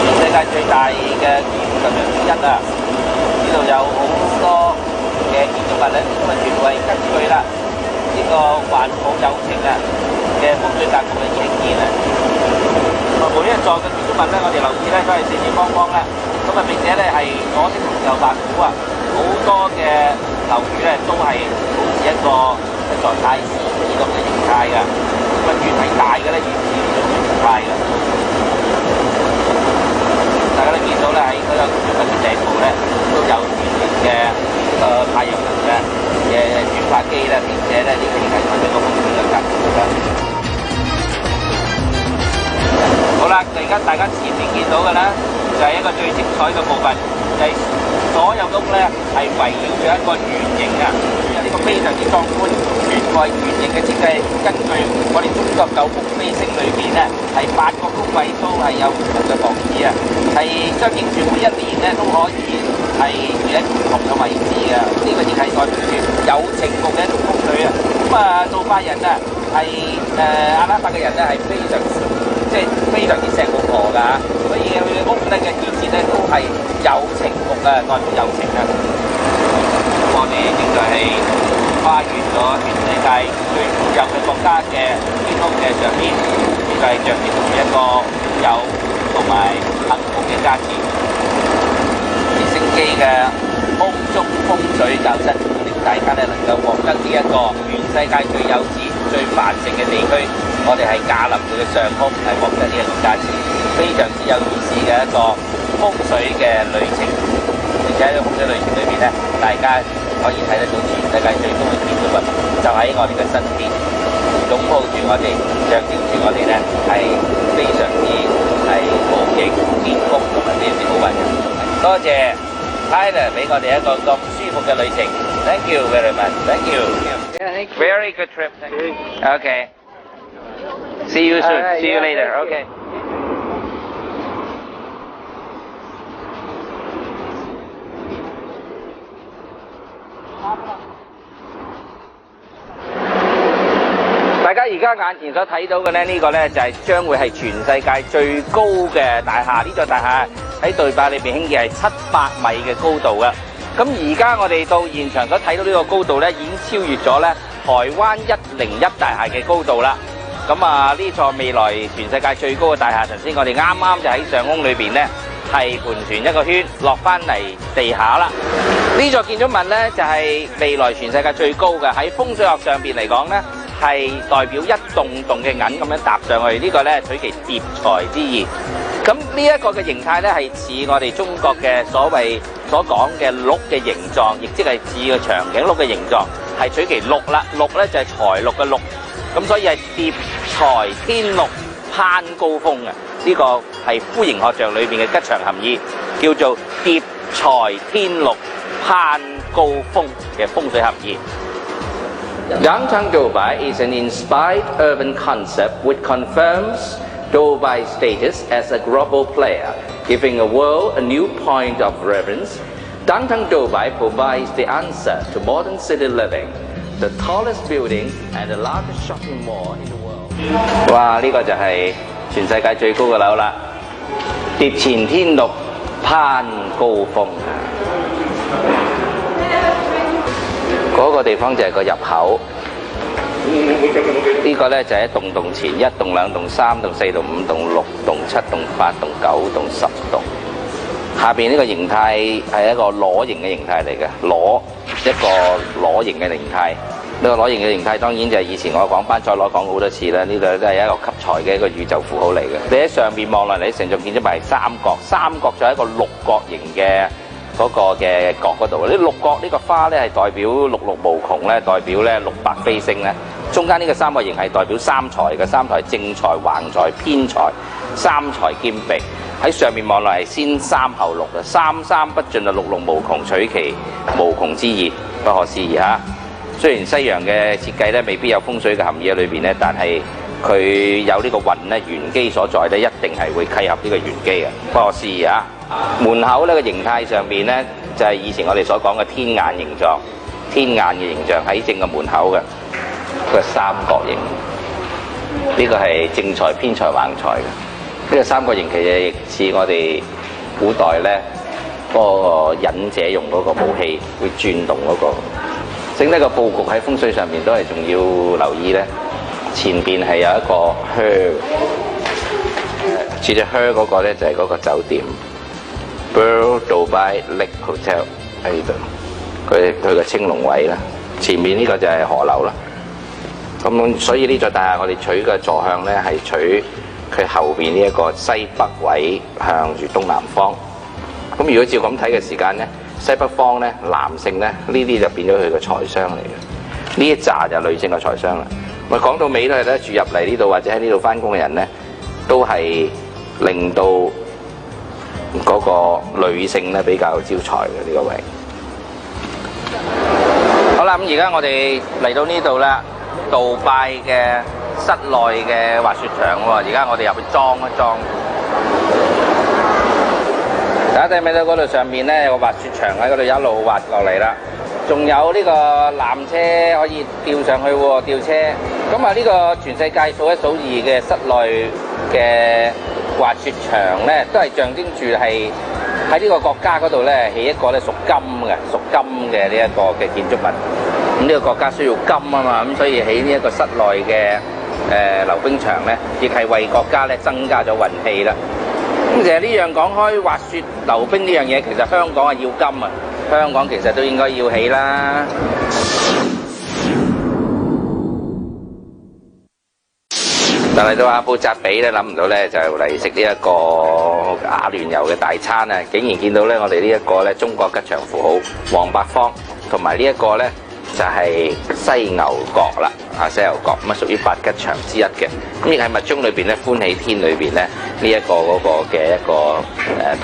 全世界最大嘅建築物之一啊！呢度有好多嘅建築物咧，咁啊全部係根據啦呢個環保有情啊嘅風水格局嚟興建啊。每一座嘅建築物咧，我哋留意咧都係四四方方啦。咁啊，並且咧係左色同右白虎啊，好多嘅樓宇咧都係好似一座太師呢咁嘅形態㗎。咁啊，越係大嘅咧，越似呢種形態㗎。大家都見到咧喺嗰個建築物嘅頂部咧，都有專業嘅呢個太陽能嘅轉發機啦，並且咧呢個亦係佢哋個風水嘅格局㗎。好啦，而家大家前面見到嘅啦。就係一個最精彩嘅部分，就係所有屋咧係圍繞住一個圓形啊，呢個非常之壯觀。全個圓形嘅設計，根據我哋中國九宮飛星裏邊咧，係8個宮位都係有唔同嘅房子啊，係相應住每一年咧都可以係住喺唔同嘅位置啊。呢個亦係代表住有情局嘅一種風水啊。咁啊，杜拜人啊係阿拉伯嘅人咧係非常之錫老婆㗎，所以佢嘅屋咧嘅建設咧都係有情局啊，代表有情啊。咁我哋正在係跨越咗全世界最富有嘅國家嘅天空嘅上面，呢個係象徵住一個富有同埋幸福嘅家庭。直升機嘅空中風水教室，令大家咧能夠獲得呢一個全世界最有錢、最繁盛嘅地區。我哋係駕臨佢嘅上空，係獲得呢一個價錢，非常之有意思嘅一個風水嘅旅程。而且喺個風水旅程裏邊咧，大家可以睇得到全世界最高嘅建築物，就喺我哋嘅身邊，擁抱住我哋，象徵住我哋咧係非常之係無極天宮同埋非常之好運嘅。多謝 Tyler 俾我哋一個咁舒服嘅旅程。Thank you very much. Thank you. Very good trip. Okay. See you soon. See you later. Okay. 大家而家眼前所睇到嘅咧，呢個咧就係將會係全世界最高嘅大廈。呢座大廈喺杜拜裏邊興建係700米嘅高度嘅。咁而家我哋到現場所睇到呢個高度咧，已經超越咗咧台灣101大廈嘅高度啦。咁啊，呢座未來全世界最高嘅大廈，頭先我哋啱啱就喺上空裏邊咧，係盤旋一個圈落翻嚟地下啦。呢座建築物咧就係未來全世界最高嘅，喺風水學上邊嚟講咧，係代表一棟棟嘅銀咁樣搭上去，呢個咧取其疊財之意。咁呢一個嘅形態咧係似我哋中國嘅所講嘅鹿嘅形狀，亦即係似個長頸鹿嘅形狀，係取其鹿啦。鹿咧就係財祿嘅鹿。咁所以係疊財天祿攀高峰嘅，呢個係呼形學像裏邊嘅吉祥含義，叫做疊財天祿攀高峰嘅風水含義。Downtown Dubai is an inspired urban concept which confirms Dubai's status as a global player, giving the world a new point of reference. Downtown Dubai provides the answer to modern city living.The tallest building and the largest shopping mall in the world. 哇！呢個就係全世界最高嘅樓啦，疊前天祿攀高峰啊！嗰個地方就係個入口。呢個咧就係一棟棟前，1棟、2棟、3棟、4棟、5棟、6棟、7棟、8棟、9棟、10棟。下邊呢個形態係一個螺形嘅形態嚟嘅，一個螺形嘅形態。呢個攞形嘅形態當然就係以前我講班再攞講好多次啦，呢度都係一個吸財嘅一個宇宙符號嚟嘅。你喺上邊望落嚟，你成座建築物係三角，三角就係一個六角形嘅嗰個嘅角嗰度。呢六角呢個花咧係代表六六無窮咧，代表咧六白飛星咧。中間呢個三角形係代表三財嘅，三財正財、橫財、偏財，三財兼備。喺上面望落係先三後六嘅，三三不盡啊，六六無窮，取其無窮之意，不可思議嚇。雖然西洋嘅設計咧未必有風水嘅含義喺裏邊咧，但係佢有呢個運咧，玄機所在咧，一定係會契合呢個玄機嘅，不可思議嚇。門口呢個形態上邊咧，就係以前我哋所講嘅天眼形狀，天眼嘅形象喺正個門口嘅，個三角形。呢個係正財、偏財、橫財嘅。呢個三角形其實亦似我哋古代咧嗰個忍者用嗰個武器會轉動嗰個。整體個佈局喺風水上面都係仲要留意咧。前邊係有一個靴，似隻靴嗰個咧就係嗰個酒店 Pearl Dubai Lake Hotel 喺呢度，佢個青龍位啦。前面呢個就係河流啦。咁所以呢座大廈我哋取嘅坐向咧係取佢後邊呢一個西北位向住東南方。咁如果照咁睇嘅時間咧，西北方咧男性咧呢啲就變咗佢嘅財商嚟嘅，呢一紮就女性嘅財商啦。咪講到尾都係咧住入嚟呢度或者喺呢度翻工嘅人咧，都係令到嗰個女性咧比較招財嘅呢個位。好啦，咁而家我哋嚟到呢度啦，杜拜嘅室內嘅滑雪場喎，而家我哋入去裝一裝。大家睇唔睇到嗰度上面咧有個滑雪場喺嗰度一路滑落嚟啦，仲有呢個纜車可以吊上去喎，吊車。咁啊呢個全世界數一數二嘅室內嘅滑雪場咧，都係象徵住係喺呢個國家嗰度咧起一個咧屬金嘅呢一個嘅建築物。咁呢個國家需要金啊嘛，咁所以起呢一個室內嘅溜冰場咧，亦係為國家咧增加咗運氣啦。咁其實呢樣講開滑雪溜冰呢樣嘢，其實香港係要金啊，香港其實都應該要起啦。但係到阿布扎比咧，諗唔到咧就嚟食呢一個阿聯酋嘅大餐啊！竟然見到咧我哋呢一個咧中國吉祥符號黃白方，同埋呢一個咧就係犀牛角啦，犀牛角咁啊屬於八吉祥之一嘅。咁亦係密宗裏邊咧歡喜天裏邊咧呢一個嗰個嘅一個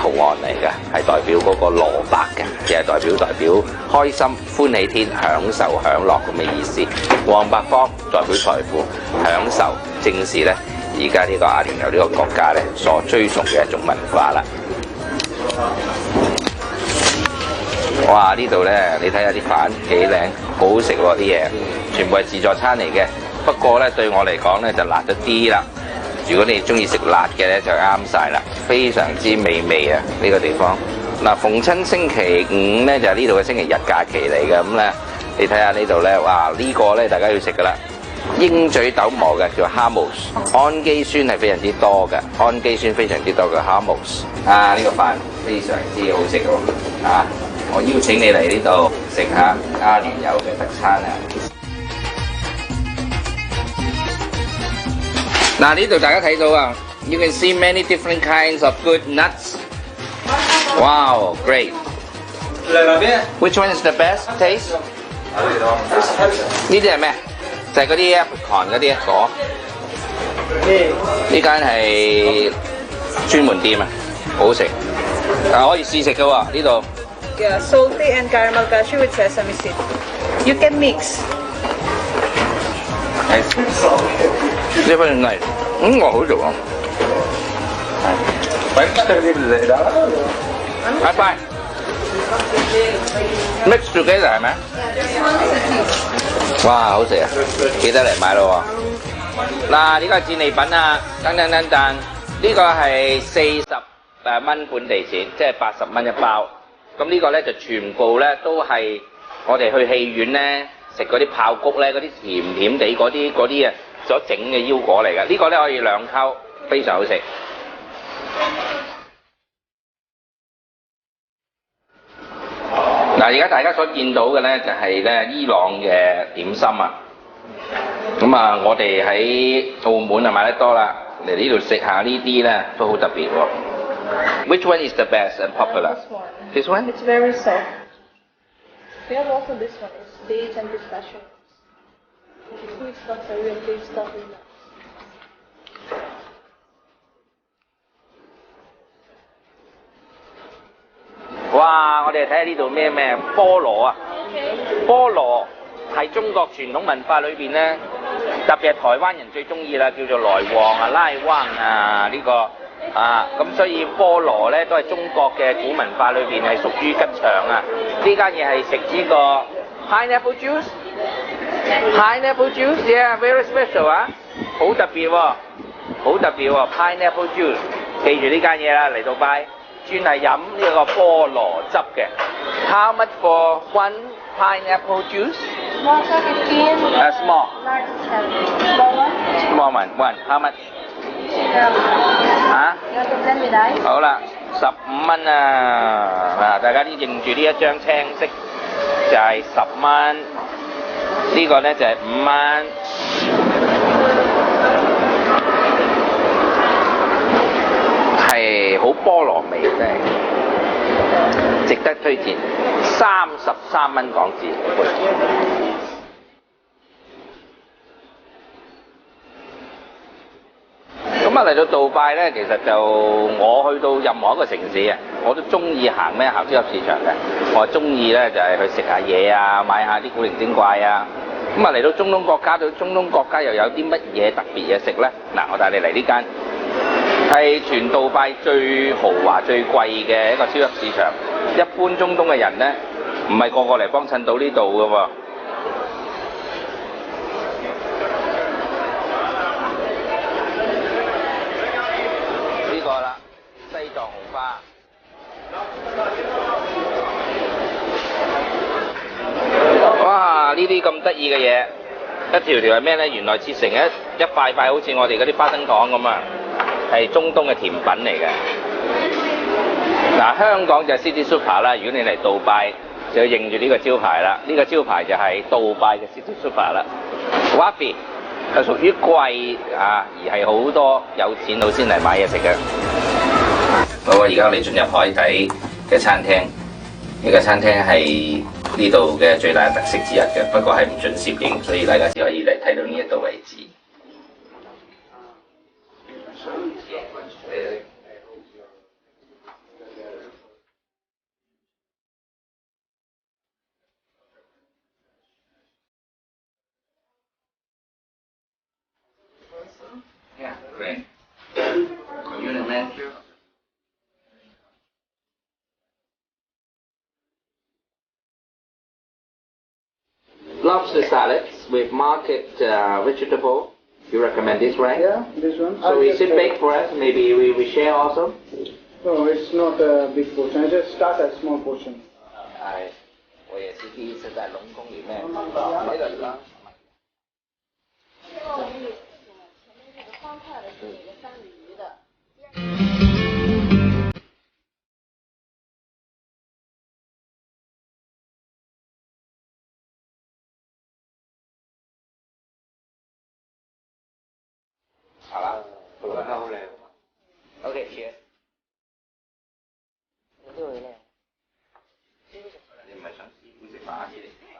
圖案嚟嘅，係代表嗰個蘿蔔嘅，亦係代表開心歡喜天享受享樂咁嘅意思。黃白方代表財富享受，正是咧而家呢個阿聯酋呢個國家咧所追崇嘅一種文化啦。哇！呢度咧，你睇下啲飯幾靚，好好食喎啲嘢，全部係自助餐嚟嘅。不過咧，對我嚟講咧就辣咗啲啦。如果你中意食辣嘅咧，就啱晒啦，非常之美味啊！呢個地方嗱，逢親星期五咧就係呢度嘅星期日假期嚟嘅。咁咧，你睇下呢度咧，哇！呢個咧大家要食噶啦，鷹嘴豆磨嘅叫 hummus， 氨基酸係非常之多嘅，氨基酸非常之多嘅 hummus。啊，呢個飯非常之好食喎！啊，我邀請你嚟呢度食下阿聯酋嘅特餐啊！嗱，呢度大家睇到啊 ，you can see many different kinds of good nuts. Wow, great. Which one is the best taste? 呢啲係咩？就係嗰啲 apricot 嗰啲果。呢間係專門店啊，好食。但可以試食嘅喎，呢度。Yeah, salty and caramel cashew with sesame seed. You can mix. 呢份嚟，我好食喎。拜拜。Mix together 係咪？哇，好食啊！記得嚟買咯喎。嗱，呢個係戰利品啊，等，呢個係40蚊本地錢，即係80蚊一包。咁呢個咧就全部咧都係我哋去戲院咧食嗰啲爆谷咧，嗰啲甜甜地嗰啲啊所整嘅腰果嚟㗎。呢個咧可以兩溝，非常好食。嗱，嗱，而家大家所見到嘅咧就係咧伊朗嘅點心啊。咁啊，我哋喺澳門啊買得多啦，嚟呢度食下呢啲咧都好特別喎。Which one is the best and popular? This one. This one? It's very soft. We have also this one. It's dates and pistachio. The sweet stuff are real, sweet stuff is not. 哇！我哋睇下呢度咩菠蘿啊！菠蘿係中國傳統文化裏邊咧，特別係台灣人最中意啦，叫做來旺啊、拉灣啊呢個啊，咁所以菠蘿咧都係中國嘅古文化裏邊係屬於吉祥啊！呢間嘢係食呢個 pineapple juice，pineapple juice，yeah，very special 啊，好特別喎，好特別喎 ，pineapple juice， 記住呢間嘢啦，嚟到拜。專係飲呢個菠蘿汁嘅。How much for one pineapple juice? Small cup 15. Small. Large 10. Small one? Small one. One. How much? 嚇？ You want to blend with ice? 好啦，15蚊啊！嗱，大家啲認住呢一張青色就係10蚊，呢個咧就係5蚊。係好菠蘿味，真係值得推薦，33蚊港紙。咁啊嚟到杜拜咧，其實就我去到任何一個城市啊，我都中意行咩行超級市場嘅。我中意咧就係去食下嘢啊，買下啲古靈精怪啊。咁啊嚟到中東國家，到中東國家又有啲乜嘢特別嘢食咧？嗱，我帶你嚟呢間。係全杜拜最豪華、最貴嘅一個超級市場。一般中東嘅人咧，唔係個個嚟幫襯到呢度嘅喎。呢個啦，西藏紅花。哇！呢啲咁得意嘅嘢，一條條係咩咧？原來切成一塊塊，好似我哋嗰啲花生糖咁啊！係中東嘅甜品嚟嘅。嗱，香港就係 City Super 啦。如果你嚟杜拜，就要認住呢個招牌啦。呢個招牌就係杜拜嘅 City Super 啦。Wafi 係屬於貴啊，而係好多有錢佬先嚟買嘢食嘅。好啊，而家我哋進入海底嘅餐廳。呢個餐廳係呢度嘅最大特色之一嘅，不過係唔準攝影，所以大家只可以嚟睇到呢一度為止。Yeah, great. Unit manager. Lobster salads with market vegetable. You recommend this, right? Yeah, this one. So is it big for us? Maybe we share also? No, it's not a big portion. I just start a small portion. 係，我也是第一次在龍宮裡面買到呢個。好啦，好啦，好靚。OK， cheers。你都會靚。你唔係想師傅食飯啲嚟食飯？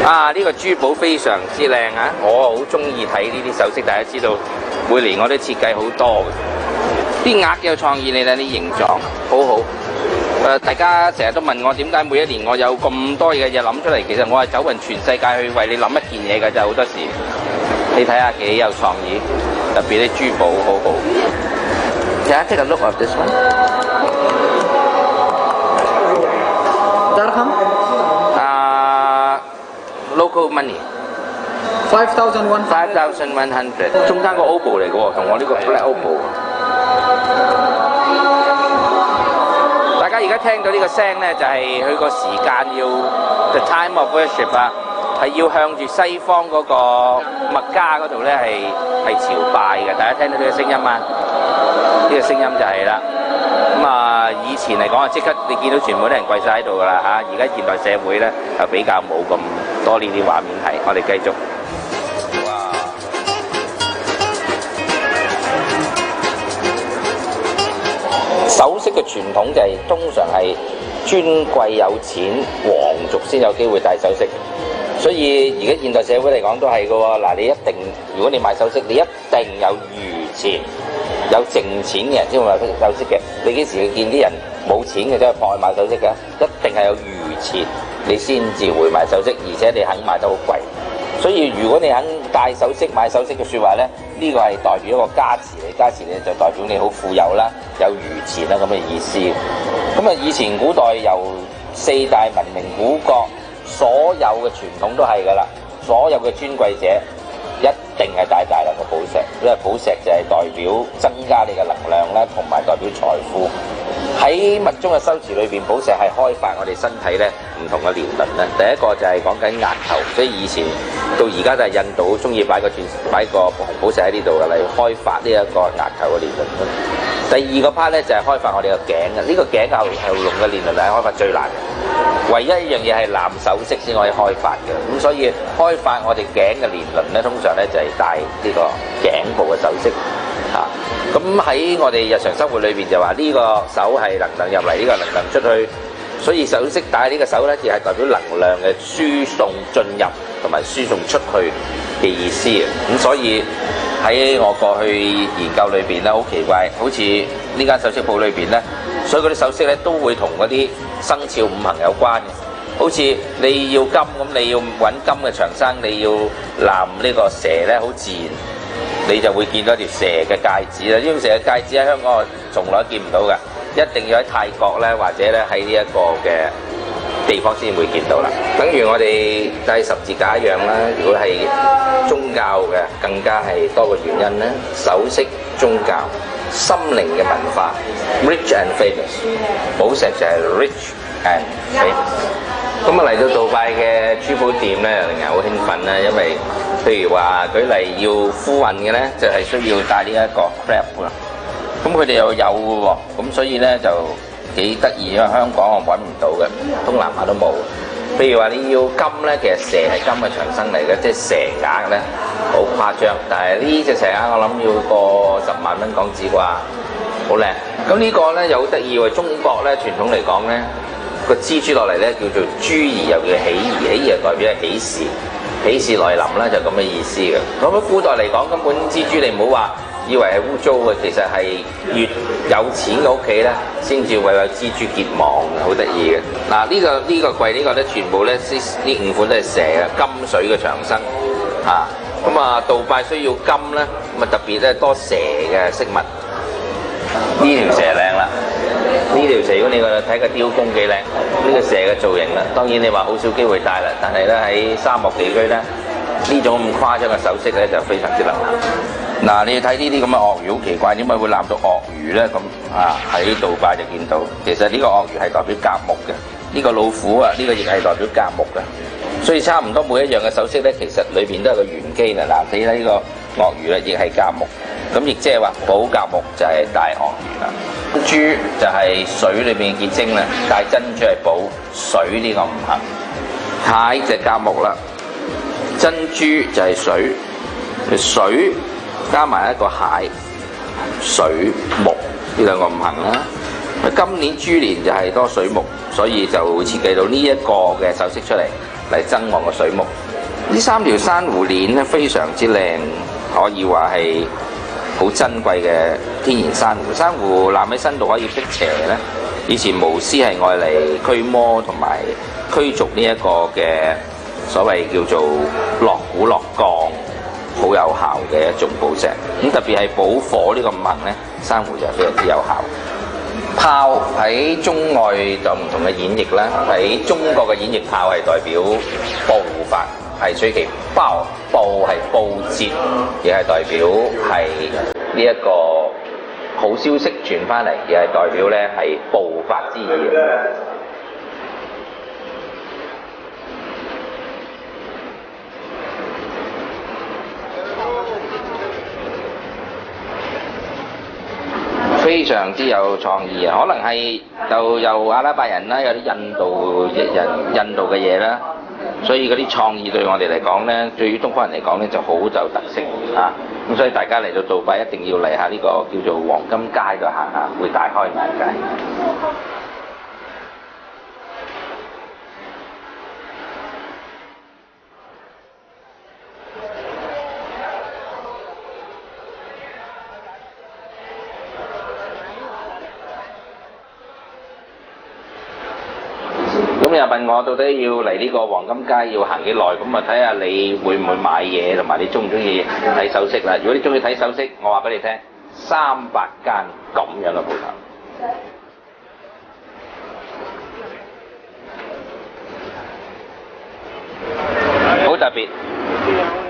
啊！呢個珠寶非常之靚啊！我好中意睇呢啲首飾，大家知道每年我都設計好多嘅，啲額有創意，你睇啲形狀好好。大家成日都問我點解每一年我有咁多嘅嘢諗出嚟，其實我係走勻全世界去為你諗一件嘢㗎咋，好多時。你睇下幾有創意，特別啲珠寶好好。Can I take a look of this one? Dirham? Local money 5,100. 中間個 opal 嚟嘅喎，同我呢個 black opal。家而家聽到呢個聲咧，就係佢個時間要 the time of worship 啊，係要向住西方嗰個麥加嗰度咧係朝拜嘅。大家聽到呢個聲音嘛？呢個聲音就係啦。咁啊，以前嚟講啊，即刻你見到全部啲人跪晒喺度噶啦嚇。而家現代社會咧就比較冇咁多呢啲畫面睇。我哋繼續。首飾嘅傳統就係通常係尊貴有錢皇族先有機會戴首飾，所以而家現代社會嚟講都係嘅喎。嗱，你一定如果你買首飾，你一定有餘錢、有剩錢嘅人先會買首飾嘅。你幾時會見啲人冇錢嘅走去撲去買首飾嘅？一定係有餘錢，你先至會買首飾，而且你肯買得好貴。所以如果你肯戴首飾買首飾嘅説話咧，呢個係代表一個加持嚟，加持咧就代表你好富有啦，有餘錢啦咁嘅意思。咁啊，以前古代由四大文明古國，所有嘅傳統都係噶啦，所有嘅尊貴者一定係戴大量嘅寶石，因為寶石就係代表增加你嘅能量啦，同埋代表財富。喺密宗嘅修持裏邊，寶石係開發我哋身體咧唔同嘅年輪咧。第一個就係講緊額頭，所以以前到而家都係印度好中意擺個紅寶石喺呢度嘅嚟開發呢一個額頭嘅年輪。第二個 part 咧就係開發我哋個頸嘅，呢個頸後龍嘅年輪係開發最難嘅，唯一一樣嘢係藍首飾先可以開發嘅。咁所以開發我哋頸嘅年輪咧，通常咧就係戴呢個頸部嘅首飾。咁喺我哋日常生活裏邊就話呢個手係能量入嚟，呢個能量出去，所以首飾戴呢個手咧，亦係代表能量嘅輸送進入同埋輸送出去嘅意思。咁所以喺我過去研究裏邊咧，好奇怪，好似呢間首飾鋪裏邊咧，所以嗰啲首飾咧都會同嗰啲生肖五行有關嘅。好似你要金咁，你要揾金嘅長生，你要攬呢個蛇咧，好自然。你就會見到一條蛇嘅戒指啦，呢條蛇嘅戒指喺香港我從來都見唔到嘅，一定要喺泰國咧或者咧喺呢一個嘅地方先會見到啦。等於我哋戴十字架一樣啦，如果係宗教嘅，更加係多個原因咧。首飾、宗教、心靈嘅文化 ，rich and famous， 寶石就係 rich and famous。咁啊嚟到杜拜嘅珠寶店咧，令人好興奮啦，因為譬如話舉例要呼運嘅咧，就係需要戴呢一個 crab 啦。咁佢哋又有嘅喎，咁所以咧就幾得意，因為香港我揾唔到嘅，東南亞都冇。譬如話你要金咧，其實蛇係金嘅長生嚟嘅，即係蛇鈪咧好誇張，但係呢隻蛇鈪我諗要過10萬蚊港紙啩，好靚。咁呢個咧又好得意喎，中國咧傳統嚟講咧。個蜘蛛落嚟咧叫做珠兒，又叫喜兒，喜兒代表係喜事，喜事來臨啦，就咁嘅意思嘅。咁喺古代嚟講，根本蜘蛛你唔好話以為係污糟嘅，其實係越有錢嘅屋企咧，先至會有蜘蛛結網嘅，好得意嘅。嗱呢個櫃呢個咧，全部咧呢5款都係蛇嘅金水嘅長生嚇。咁啊，杜拜需要金咧，咁啊特別咧多蛇嘅飾物。呢條蛇靚啦！呢條蛇如果你睇個雕工幾靚，呢個蛇嘅造型啦，當然你話好少機會戴啦，但係咧喺沙漠地區咧，呢種咁誇張嘅首飾咧就非常之流行。嗱，你要睇呢啲咁嘅鱷魚好奇怪，點解會攬到鱷魚咧？咁啊喺杜拜就見到，其實呢個鱷魚係代表甲木嘅，呢個老虎啊，呢個亦係代表甲木嘅，所以差唔多每一樣嘅首飾咧，其實裏邊都係個玄機啦。嗱，睇睇呢個鱷魚咧，亦係甲木。咁亦即係話寶甲木就係大鱷魚啦，珠就係水裏邊嘅結晶啦，大珍珠係寶，水呢個五行，蟹就係甲木啦，珍珠就係水，水加埋一個蟹，水木呢兩個五行啦。今年豬年就係多水木，所以就設計到呢一個嘅首飾出嚟增旺個水木。呢3條珊瑚鏈咧非常之靚，可以話係好珍貴嘅天然珊瑚，珊瑚攬喺身度可以辟邪咧。以前巫師係愛嚟驅魔同埋驅逐呢一個嘅所謂叫做落蠱落降，好有效嘅一種寶石。咁特別係補火呢個五行咧，珊瑚就非常之有效。炮喺中外就唔同嘅演繹啦，喺中國嘅演繹炮係代表報法。係取其報係報捷，亦係代表係呢一個好消息傳翻嚟，而係代表咧係報發之意。非常之有創意啊！可能係就由阿拉伯人啦，有啲印度嘅嘢啦，所以嗰啲創意對我哋嚟講咧，對於東方人嚟講咧就好有特色啊！咁所以大家嚟到杜拜一定要嚟下呢個叫做黃金街度行下，會大開眼界。咁又問我到底要嚟呢個黃金街要行幾耐？咁啊睇下你會唔會買嘢，同埋你中唔中意睇首飾啦。如果你中意睇首飾，我話俾你聽，300間咁樣嘅鋪頭，好特別。